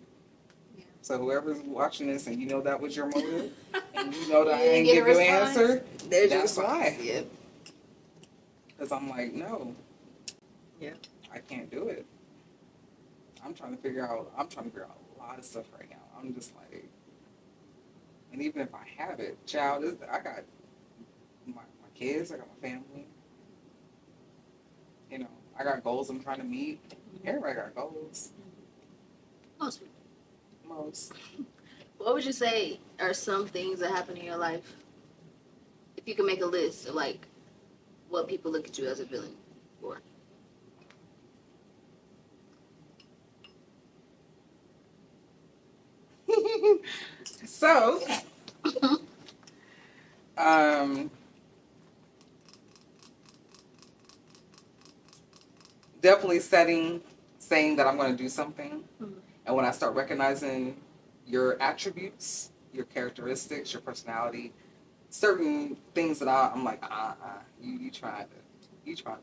Yeah. So whoever's watching this and you know that was your motive, and you know that I You ain't get give a you an response? answer, There's your that's why. response. Yeah. Because I'm like, no. Yeah. I can't do it. I'm trying to figure out a lot of stuff right now. I'm just like, and even if I have it, child, I got my kids, I got my family. You know, I got goals I'm trying to meet. Everybody got goals. Most people. Most. What would you say are some things that happen in your life? If you could make a list of like what people look at you as a villain for. So, definitely saying that I'm going to do something. And when I start recognizing your attributes, your characteristics, your personality, certain things that I'm like, you trying to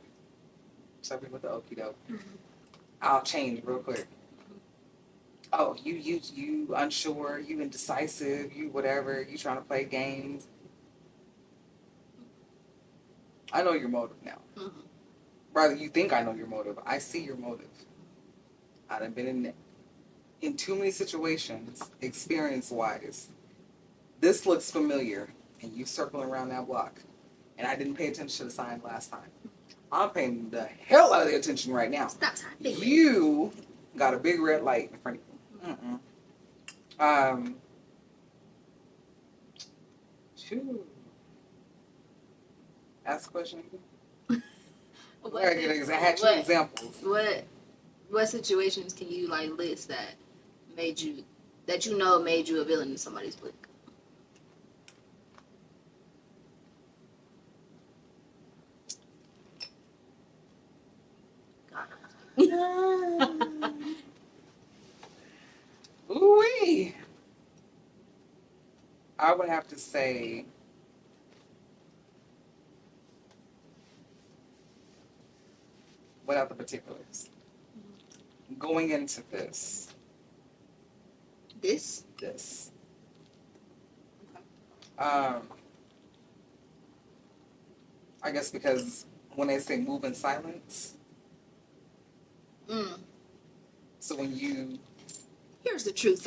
something with the okie doke. I'll change real quick. Oh, you unsure, you indecisive, you whatever, you trying to play games. I know your motive now. Rather, you think I know your motive. I see your motive. I done been in there. in too many situations, experience-wise, this looks familiar, and you circling around that block, and I didn't pay attention to the sign last time. I'm paying the hell out of the attention right now. Stop sign. You got a big red light in front of you. Phew. Ask a question again. I had two examples. What situations can you like list that made you made you a villain in somebody's book? Ooh-wee. I would have to say without the particulars. Going into this. I guess because when they say move in silence. So when you... Here's the truth.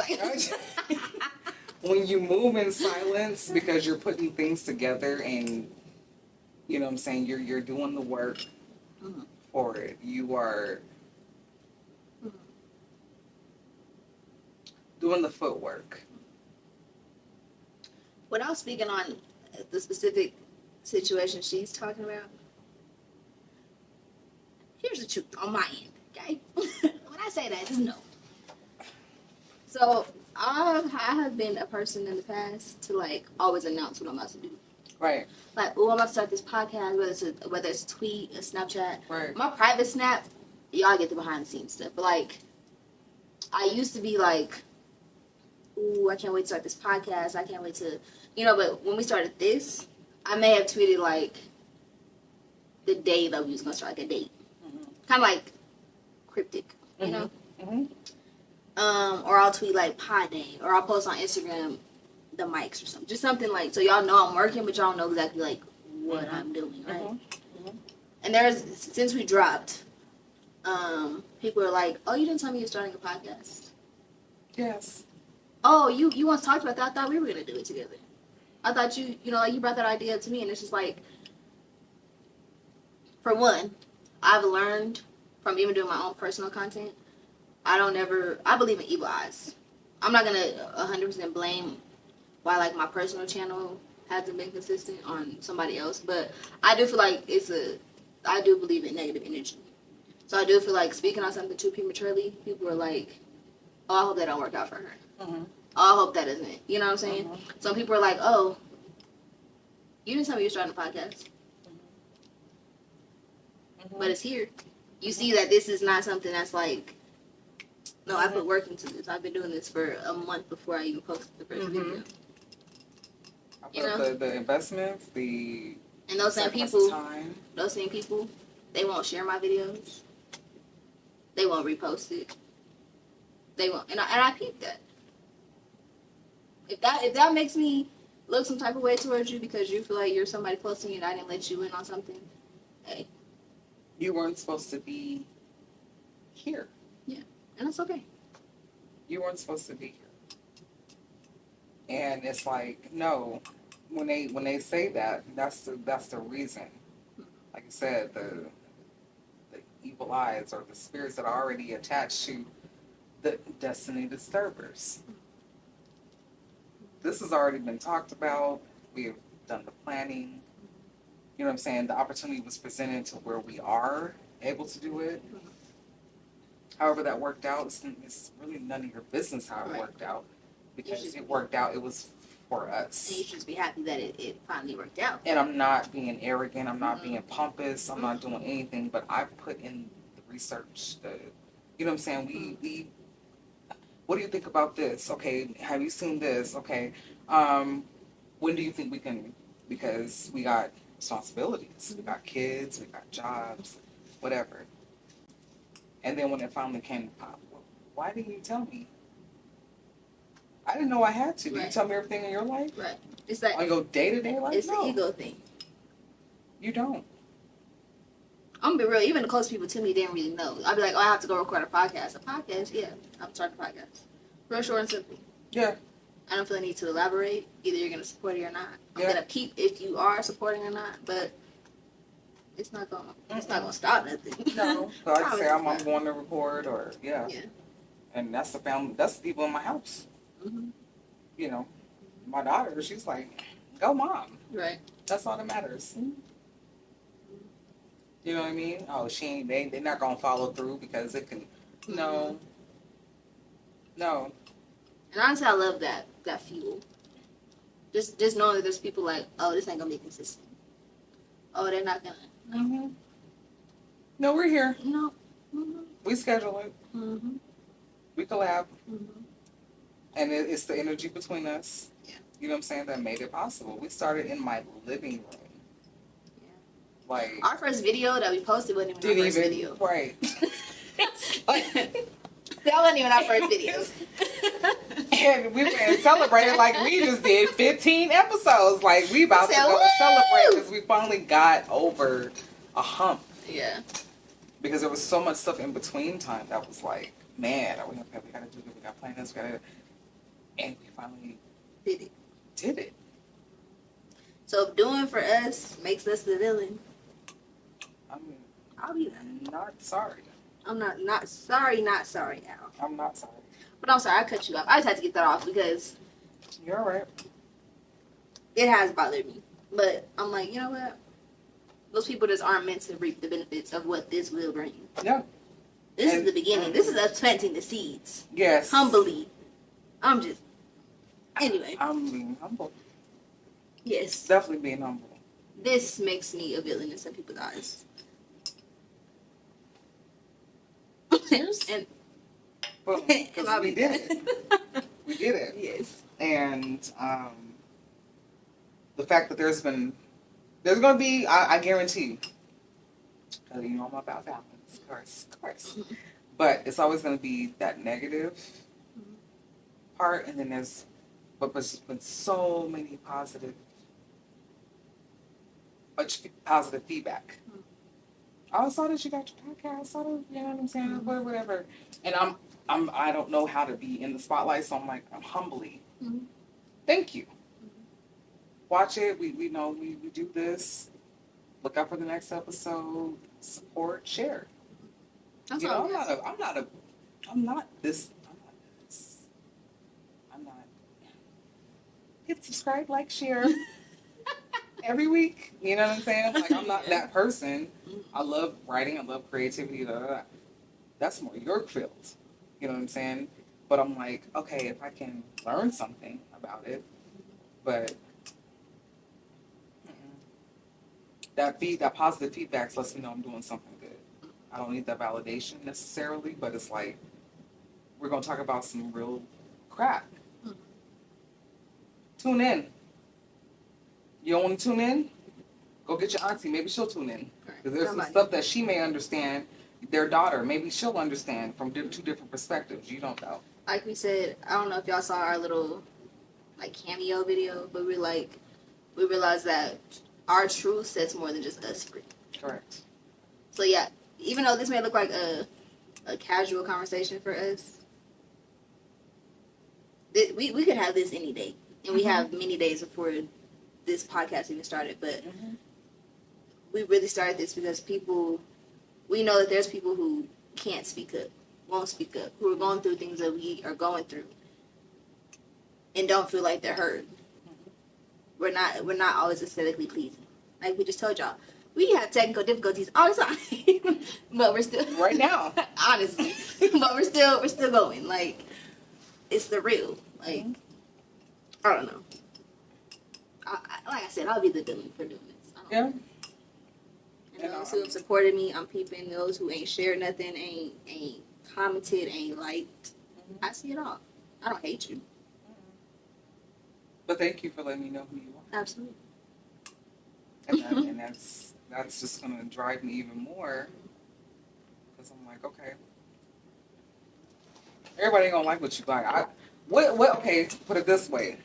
When you move in silence because you're putting things together and, you know what I'm saying, you're doing the work for it. You are doing the footwork. Without speaking on the specific situation she's talking about, here's the truth on my end, okay? When I say that, just know. So, I have been a person in the past to, like, always announce what I'm about to do. Right. Like, oh, I'm about to start this podcast, whether it's a tweet, a Snapchat. Right. My private Snap, y'all get the behind-the-scenes stuff. But, like, I used to be like, ooh, I can't wait to start this podcast. I can't wait to, but when we started this, I may have tweeted, like, the day that we was going to start, like, a date. Kind of, like, cryptic, you know? Or I'll tweet, like, pod day. Or I'll post on Instagram the mics or something. Just something, like, so y'all know I'm working, but y'all know exactly, like, what I'm doing, right? And since we dropped, people are like, oh, you didn't tell me you're starting a podcast. Yes. Oh, you once talked about that. I thought we were going to do it together. I thought you brought that idea to me, and it's just like, for one, I've learned from even doing my own personal content, I believe in evil eyes. I'm not going to 100% blame why, like, my personal channel hasn't been consistent on somebody else, but I do feel like I do believe in negative energy. So I do feel like speaking on something too prematurely, people are like, oh, I hope that don't work out for her. Oh, I hope that doesn't. You know what I'm saying? Some people are like, oh, you didn't tell me you're starting a podcast. But it's here. You see that this is not something that's like, no, I put work into this. I've been doing this for a month before I even posted the first video. I put the investments, and those same people, they won't share my videos. They won't repost it. They won't, and I peep that. If that makes me look some type of way towards you because you feel like you're somebody close to me and I didn't let you in on something, hey. You weren't supposed to be here. Yeah, and that's okay. You weren't supposed to be here. And it's like, no, when they say that, that's the reason. Like I said, the evil eyes or the spirits that are already attached to the destiny disturbers. This has already been talked about. We have done the planning. You know what I'm saying? The opportunity was presented to where we are able to do it. However that worked out, it's really none of your business how it worked out. Because it worked out, it was for us. And you should just be happy that it finally worked out. And I'm not being arrogant. I'm not being pompous. I'm not doing anything. But I've put in the research. You know what I'm saying? We what do you think about this? Okay, have you seen this? Okay, when do you think we can? Because we got responsibilities. We got kids. We got jobs. Whatever. And then when it finally came to pop, why didn't you tell me? I didn't know I had to. Did you tell me everything in your life? Right. It's like on your day-to-day life? It's no. the ego thing. You don't. I'm gonna be real. Even the close people to me didn't really know. I'd be like, oh, I have to go record a podcast. A podcast? Yeah, I'm starting a podcast. Real short and simple. Yeah. I don't feel the need to elaborate. Either you're gonna support it or not. I'm Yeah. gonna peep if you are supporting or not, but it's not gonna stop nothing. No. So like I Promise say, I'm it's not. going to record or yeah. Yeah. And that's the family. That's the people in my house. Mhm. You know, my daughter. She's like, "Go, mom." Right. That's all that matters. You know what I mean? Oh, she ain't. They're not gonna follow through because it can. No. No. And honestly, I love that fuel. Just knowing that there's people like, oh, this ain't gonna be consistent. Oh, they're not gonna. Mm-hmm. No, we're here. No. Mm-hmm. We schedule it. Mm-hmm. We collab. Mm-hmm. And it's the energy between us. Yeah. You know what I'm saying? That made it possible. We started in my living room. Yeah. Like. Our first video that we posted wasn't even Didn't our first even. video. Right. That wasn't even our first video. And we went and celebrated like we just did 15 episodes. Like we about to said, go "Woo!" and celebrate because we finally got over a hump. Yeah. Because there was so much stuff in between time that was like, man, we gotta do this, we gotta plan this, and we finally did it. So if doing for us makes us the villain, I mean, I'll be that. not sorry. I'm not sorry, Al. I'm not sorry. But I'm sorry, I cut you off. I just had to get that off because You're all right. it has bothered me. But I'm like, you know what? Those people just aren't meant to reap the benefits of what this will bring. Yeah. This And- is the beginning. This is us planting the seeds. Yes. Humbly. I'm just. Anyway. I'm being humble. Yes. Definitely being humble. This makes me a villain in some people's eyes. And Well, because we did it. We did it. Yes. And the fact that there's going to be, I guarantee, because you know I'm about balance, of course. But it's always going to be that negative part, and then but there's been so many positive feedback. I saw that you got your podcast. I saw that, you know what I'm saying, whatever. And I don't know how to be in the spotlight, so I'm humbly. Mhm. Thank you. Watch it. We know we do this. Look out for the next episode. Support, share. That's You all. know, I'm not this. Hit subscribe, like, share every week. You know what I'm saying? Like, I'm not that person. I love writing. I love creativity. Blah, blah, blah. That's more your field. You know what I'm saying? But I'm like, okay, if I can learn something about it, but that positive feedback lets me know I'm doing something good. I don't need that validation necessarily, but it's like we're gonna talk about some real crap. Tune in. You don't want to tune in? Go get your auntie. Maybe she'll tune in. Because there's some stuff that she may understand. Their daughter, maybe she'll understand from two different perspectives. You don't know. Like we said, I don't know if y'all saw our little like cameo video, but we realized that our truth sets more than just us free. Correct. So yeah, even though this may look like a casual conversation for us, we could have this any day. And we have many days before this podcast even started, but we really started this because we know that there's people who can't speak up, won't speak up, who are going through things that we are going through, and don't feel like they're heard. We're not always aesthetically pleasing. Like we just told y'all, we have technical difficulties all the time, but we're still right now, honestly, but we're still going. Like it's the real. Like I don't know. Like I said, I'll be the villain for doing this. yeah. And those who have supported me, I'm peeping. Those who ain't shared nothing, ain't commented, ain't liked. I see it all. I don't hate you. But thank you for letting me know who you are. Absolutely. And that's just gonna drive me even more. Because I'm like, okay, everybody ain't gonna like what you like. What? Okay, put it this way: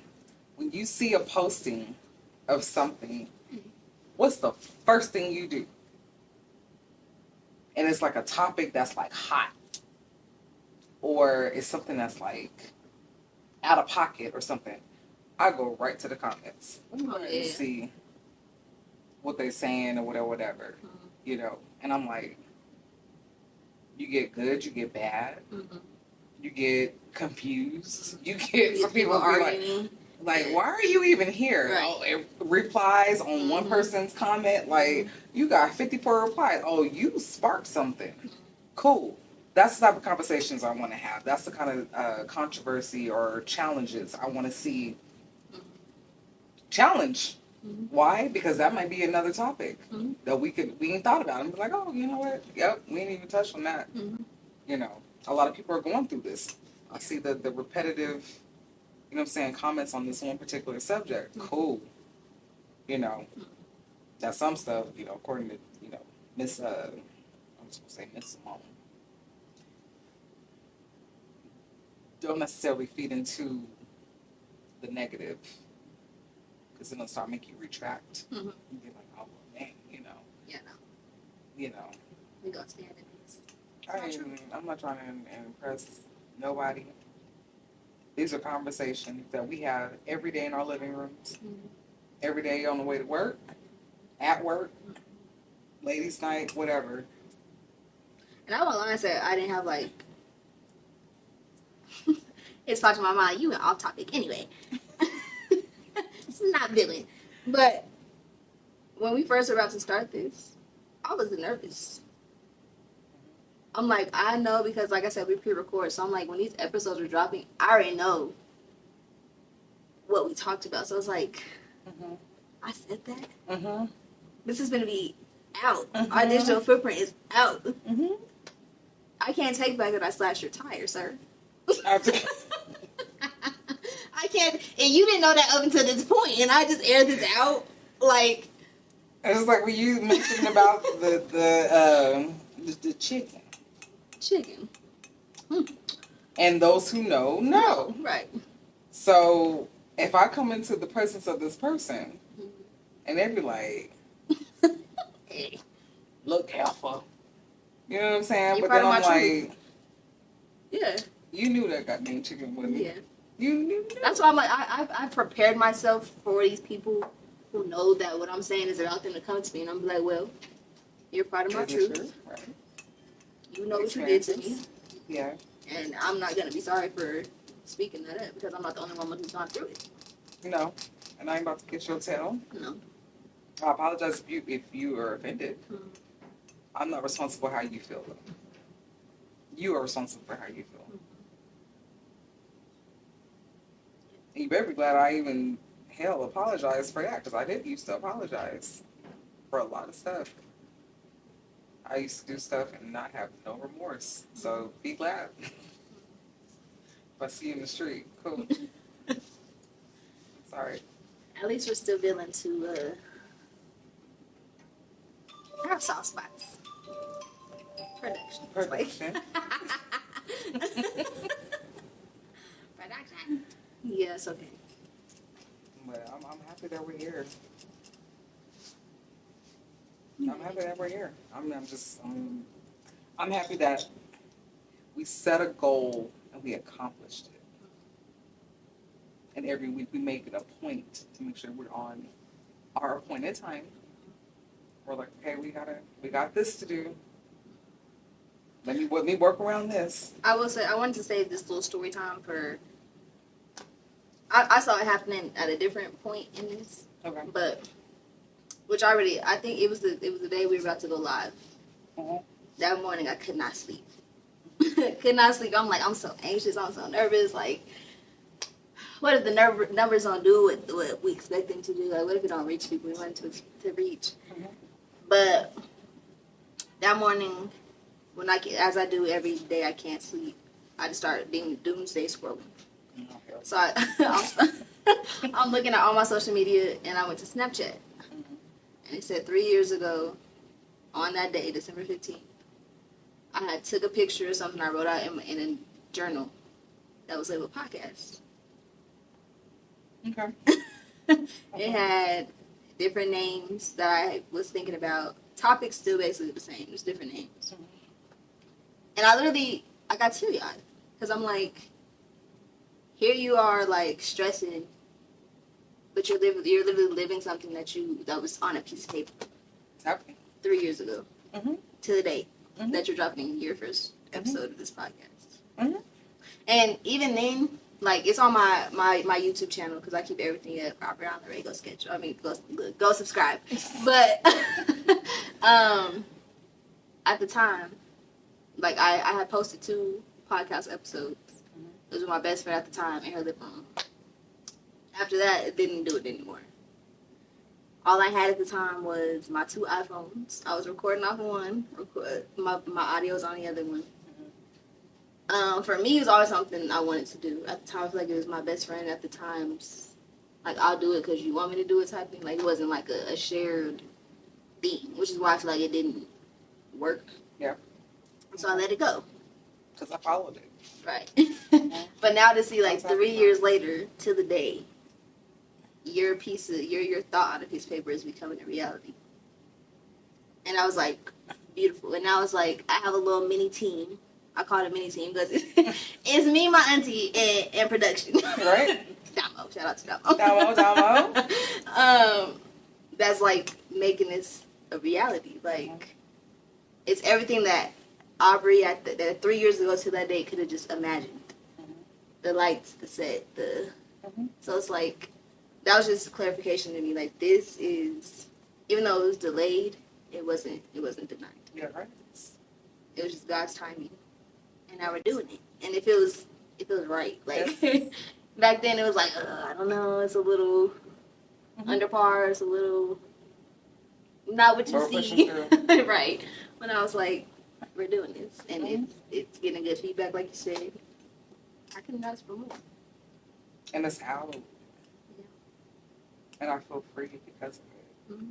when you see a posting of something, what's the first thing you do? and it's like a topic that's like hot, or it's something that's like out of pocket or something, I go right to the comments. Let me go ahead and see what they're saying or whatever, you know. And I'm like, you get good, you get bad, you get confused, you get some people be like, why are you even here? Right. Oh, it replies on one person's comment, like, you got 54 replies. Oh, you sparked something. Cool. That's the type of conversations I want to have. That's the kind of controversy or challenges I want to see. Challenge. Why? Because that might be another topic that we ain't thought about and be like, oh, you know what? Yep, we ain't even touched on that. You know, a lot of people are going through this. I see the repetitive, you know what I'm saying, comments on this one particular subject. Cool. You know, that some stuff, you know, according to, you know, I'm just going to say Miss Simone, don't necessarily feed into the negative, because it'll start making you retract. And be like, oh, man, you know. Yeah, no. You know. We got to stand in this. I'm not trying to impress nobody. These are conversations that we have every day in our living rooms, every day on the way to work, at work, ladies' night, whatever. And I won't lie and say I didn't have like it's popped in my mind. You went off topic anyway. It's not villain, but when we first were about to start this, I was nervous. I'm like, I know, because like I said, we pre-record, so I'm like, when these episodes are dropping, I already know what we talked about. So it's like, I said that. This is gonna be out. Our digital footprint is out. I can't take back that I slashed your tire, sir. I can't, and you didn't know that up until this point, and I just aired this out. Like, it's like when you mentioned about the chicken. And those who know. Right. So if I come into the presence of this person, and they be like, hey, look careful. You know what I'm saying? You're but then I'm like, truth. Yeah. You knew that goddamn chicken wasn't. Yeah. You knew. That's why I'm like, I prepared myself for these people who know that what I'm saying is about them to come to me, and I'm like, well, you're part of my truth. Right. You know what you did to me. Yeah. And I'm not gonna be sorry for speaking that up, because I'm not the only one who's gone through it. No. And I ain't about to get your tail. No. I apologize if you are offended. I'm not responsible for how you feel, though. You are responsible for how you feel. And you better be glad I even, apologized for that, because I did used to apologize for a lot of stuff. I used to do stuff and not have no remorse. So be glad. If I see you in the street, cool. Sorry. At least we're still willing to have soft spots. Production. Production. Yes, okay. But I'm happy that we're here. I'm happy that we're here. I'm happy that we set a goal and we accomplished it. And every week we make it a point to make sure we're on our appointed time. We're like, okay, we got this to do. Let me work around this. I will say, I wanted to save this little story time for. I saw it happening at a different point in this. Okay. But, I think it was the day we were about to go live. That morning I could not sleep. I'm like, I'm so anxious. I'm so nervous. Like, what if the numbers don't do what we expect them to do? Like, what if it don't reach people we want to reach? But that morning, as I do every day, I can't sleep. I just started being doomsday scrolling. So I'm looking at all my social media, and I went to Snapchat. And it said 3 years ago, on that day, December 15th, I had took a picture of something I wrote out in a journal that was labeled podcast. Okay. It had different names that I was thinking about, topics still basically the same, just different names. And I literally, I got teary-eyed because I'm like, here you are like stressing, but you're literally living something that was on a piece of paper. It's happening 3 years ago Mm-hmm. to the date Mm-hmm. that you're dropping your first episode of this podcast. Mm-hmm. And even then, like, it's on my YouTube channel because I keep everything up proper on the regular schedule. I mean, go subscribe. But at the time, like, I had posted 2 podcast episodes. It was with my best friend at the time in her living room. After that, it didn't do it anymore. All I had at the time was my 2 iPhones. I was recording off one, my audio was on the other one. For me, it was always something I wanted to do. At the time, I feel like it was my best friend at the times. Like, I'll do it because you want me to do it type thing. Like, it wasn't like a shared thing, which is why I feel like it didn't work. Yeah. So I let it go. Because I followed it. Right. But now to see, like, 3 years later to the day, your thought on a piece of paper is becoming a reality. And I was like, beautiful. And now it's like, I have a little mini team. I call it a mini team because it's me, my auntie, and production. Right? Damo. Shout out to Damo. Damo. That's like making this a reality. Like, it's everything that Aubrey that 3 years ago to that day could have just imagined. The lights, the set, so it's like, that was just clarification to me. Like, this is, even though it was delayed, it wasn't denied. Yeah, right. It was just God's timing, and now we're doing it. And it feels right. Like, back then it was like, I don't know, it's a little under par, it's a little not what you see, right? When I was like, we're doing this, and it's getting good feedback, like you said. I couldn't ask for more. And it's out. And I feel free because of it.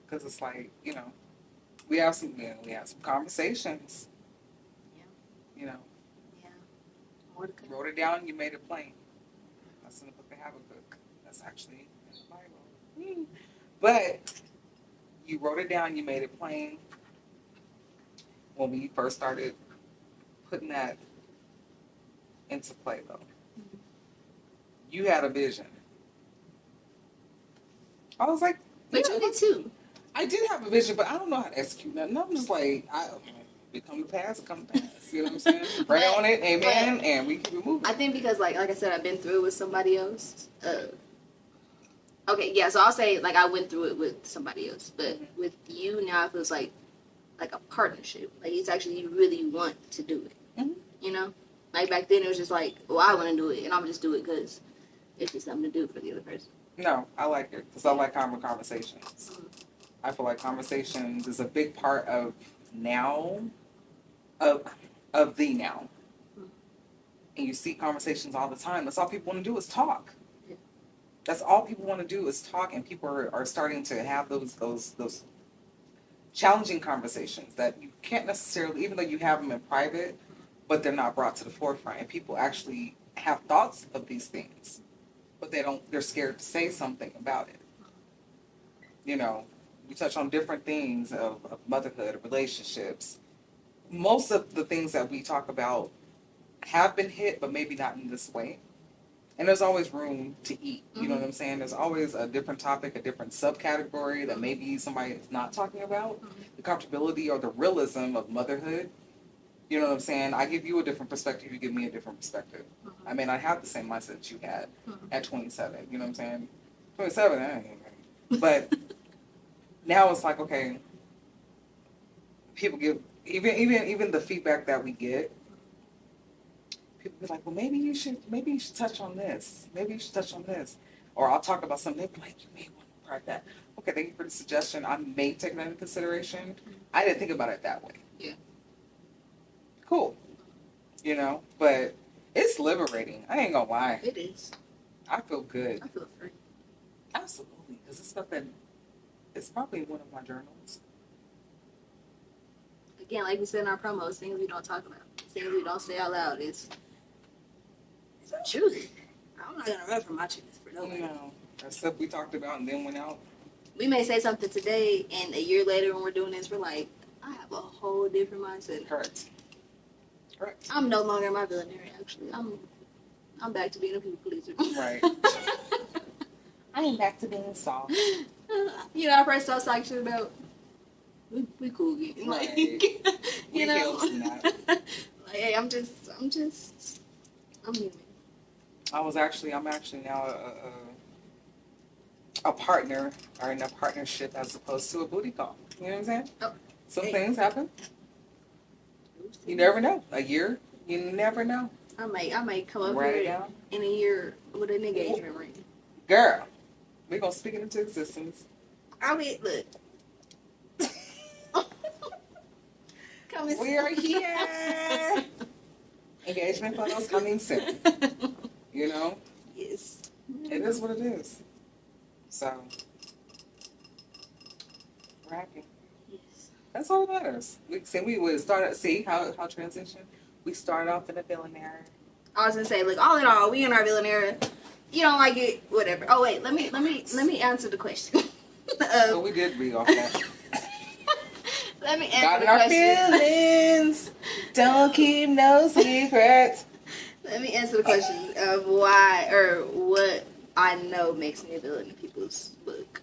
Because it's like, we have some conversations. Yeah. You know. Yeah. More to come. Wrote it down, you made it plain. That's in the book of Habakkuk. That's actually in the Bible. But you wrote it down, you made it plain. When we first started putting that into play, though, you had a vision. I was like, but you did too. I did have a vision, but I don't know how to execute nothing. I'm just like, it come to pass, it come to pass. You know what I'm saying? Pray on it, amen, and we keep it moving. I think because, like I said, I've been through it with somebody else. Okay, yeah, so I'll say, like, I went through it with somebody else. But with you now, it feels like a partnership. Like, it's actually, you really want to do it. You know? Like, back then, it was just like, well, I want to do it, and I'm going to just do it because it's just something to do for the other person. No, I like it because I like having conversations. I feel like conversations is a big part of now, of the now. And you see conversations all the time. That's all people want to do is talk. Yeah. That's all people want to do is talk, and people are starting to have those challenging conversations that you can't necessarily, even though you have them in private, but they're not brought to the forefront. And people actually have thoughts of these things, but they're scared to say something about it. You know, we touch on different things of motherhood, of relationships. Most of the things that we talk about have been hit, but maybe not in this way. And there's always room to eat. You know what I'm saying? There's always a different topic, a different subcategory that maybe somebody is not talking about. The comfortability or the realism of motherhood. You know what I'm saying? I give you a different perspective. You give me a different perspective. I mean, I have the same mindset that you had at 27. You know what I'm saying? 27, I ain't even. But now it's like, okay, people give, even the feedback that we get, people be like, well, maybe you should touch on this. Maybe you should touch on this. Or I'll talk about something. They'll be like, you may want to try that. Okay, thank you for the suggestion. I may take that into consideration. I didn't think about it that way. Yeah. Cool. You know, but it's liberating. I ain't gonna lie. It is. I feel good. I feel free. Absolutely. Because it's stuff that, it's probably one of my journals. Again, like we said in our promos, things we don't talk about. Things we don't say out loud is our truth. I'm not going to run from my truth for nobody. You know, that stuff we talked about and then went out. we may say something today, and a year later when we're doing this, we're like, I have a whole different mindset. Correct. Correct. I'm no longer my villainary. Actually, I'm back to being a people pleaser. Right. I am back to being soft. You know, our first stuff like shit about. We cool again. Right. Like, We you know, healed from that. like, hey, I'm human. I'm actually now a partner or in a partnership as opposed to a booty call. You know what I'm saying? Oh, Some hey. things happen. You never know. A year, you never know. I might come up Write it here down. in a year with an engagement ring. Girl, we're going to speak it into existence. I mean, look. Come and We are here. Engagement photos coming soon. You know? Yes. It is what it is. So, we're happy. Yes. That's all that matters. We would start. See how transition. We start off in a billionaire. I was gonna say, look, all in all, we in our villain era. You don't like it, whatever. Oh wait, let me answer the question. So we did read off that. Let me answer Got the in our question. feelings. Don't keep no secrets. Let me answer the question of why or what I know makes me a villain in people's book.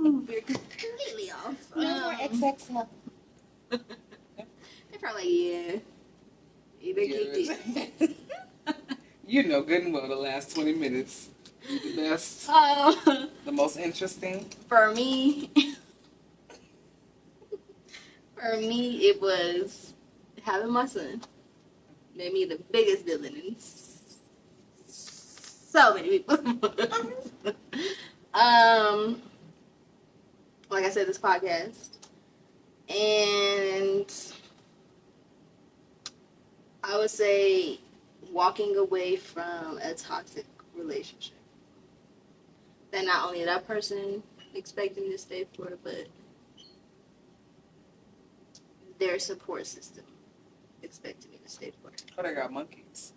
We're completely off. XXL. They're probably like, yeah. You better keep it. You know good and well the last 20 minutes. The best. The most interesting. For me, it was having my son. Made me the biggest villain in so many people. Like I said, this podcast, and I would say walking away from a toxic relationship. That not only that person expected me to stay for, but their support system expected me to stay for. Oh, they got monkeys.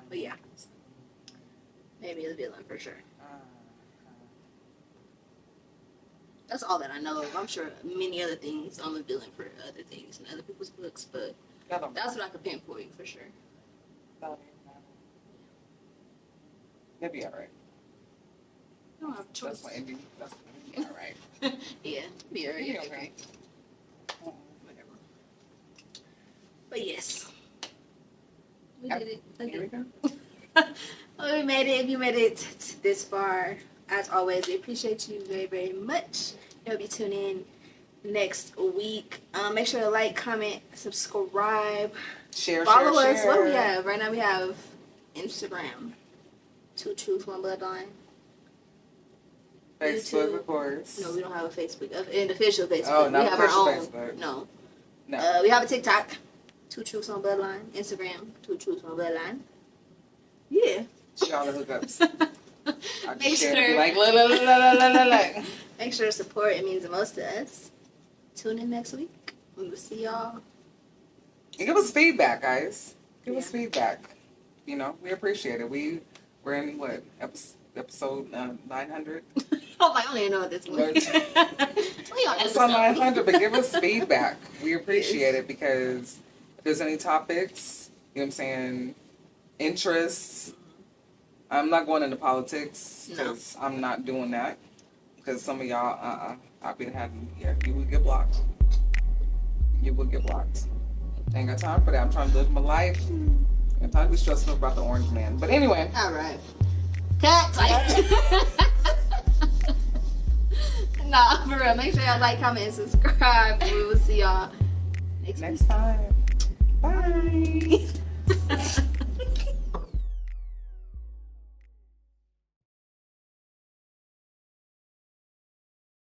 But yeah, maybe a villain for sure. That's all that I know of. I'm sure many other things. I'm a villain for other things in other people's books, but that's what I could pinpoint for sure. You'll be alright. I don't have a choice. That's my ending. That's alright. Yeah, be alright. Yeah, Okay. okay. Whatever. But yes, we Yep. did it. Here we Okay. go. Well, we made it. If you made it this far, as always, we appreciate you very, very much. You'll be tuning in next week. Make sure to like, comment, subscribe, follow us. Share. What do we have? Right now we have Instagram, Two Truths, One Bloodline. Facebook, YouTube. of course. No, we don't have a Facebook, an official Facebook. Oh, not we have official our own. Facebook. No. No. We have a TikTok, Two Truths on Bloodline. Instagram, Two Truths on Bloodline. Yeah. Share all the hookups. I Make just share sure- and be like, la. Make sure to support. It means the most to us. Tune in next week. We will see y'all. And give us feedback, guys. Give us Yeah. feedback. You know, we appreciate it. We're in what episode 900. Oh, I don't even know what this was. We on Episode 900, but give us feedback. We appreciate it because if there's any topics, you know what I'm saying, interests. I'm not going into politics because I'm not doing that. Because some of y'all, I've been having, you will get blocked. You will get blocked. Ain't got time for that. I'm trying to live my life. I'm time to be stressing about the orange man. But anyway. All right. Cut. Nah, for real. Make sure y'all like, comment, and subscribe. We will see y'all next Next time. Bye.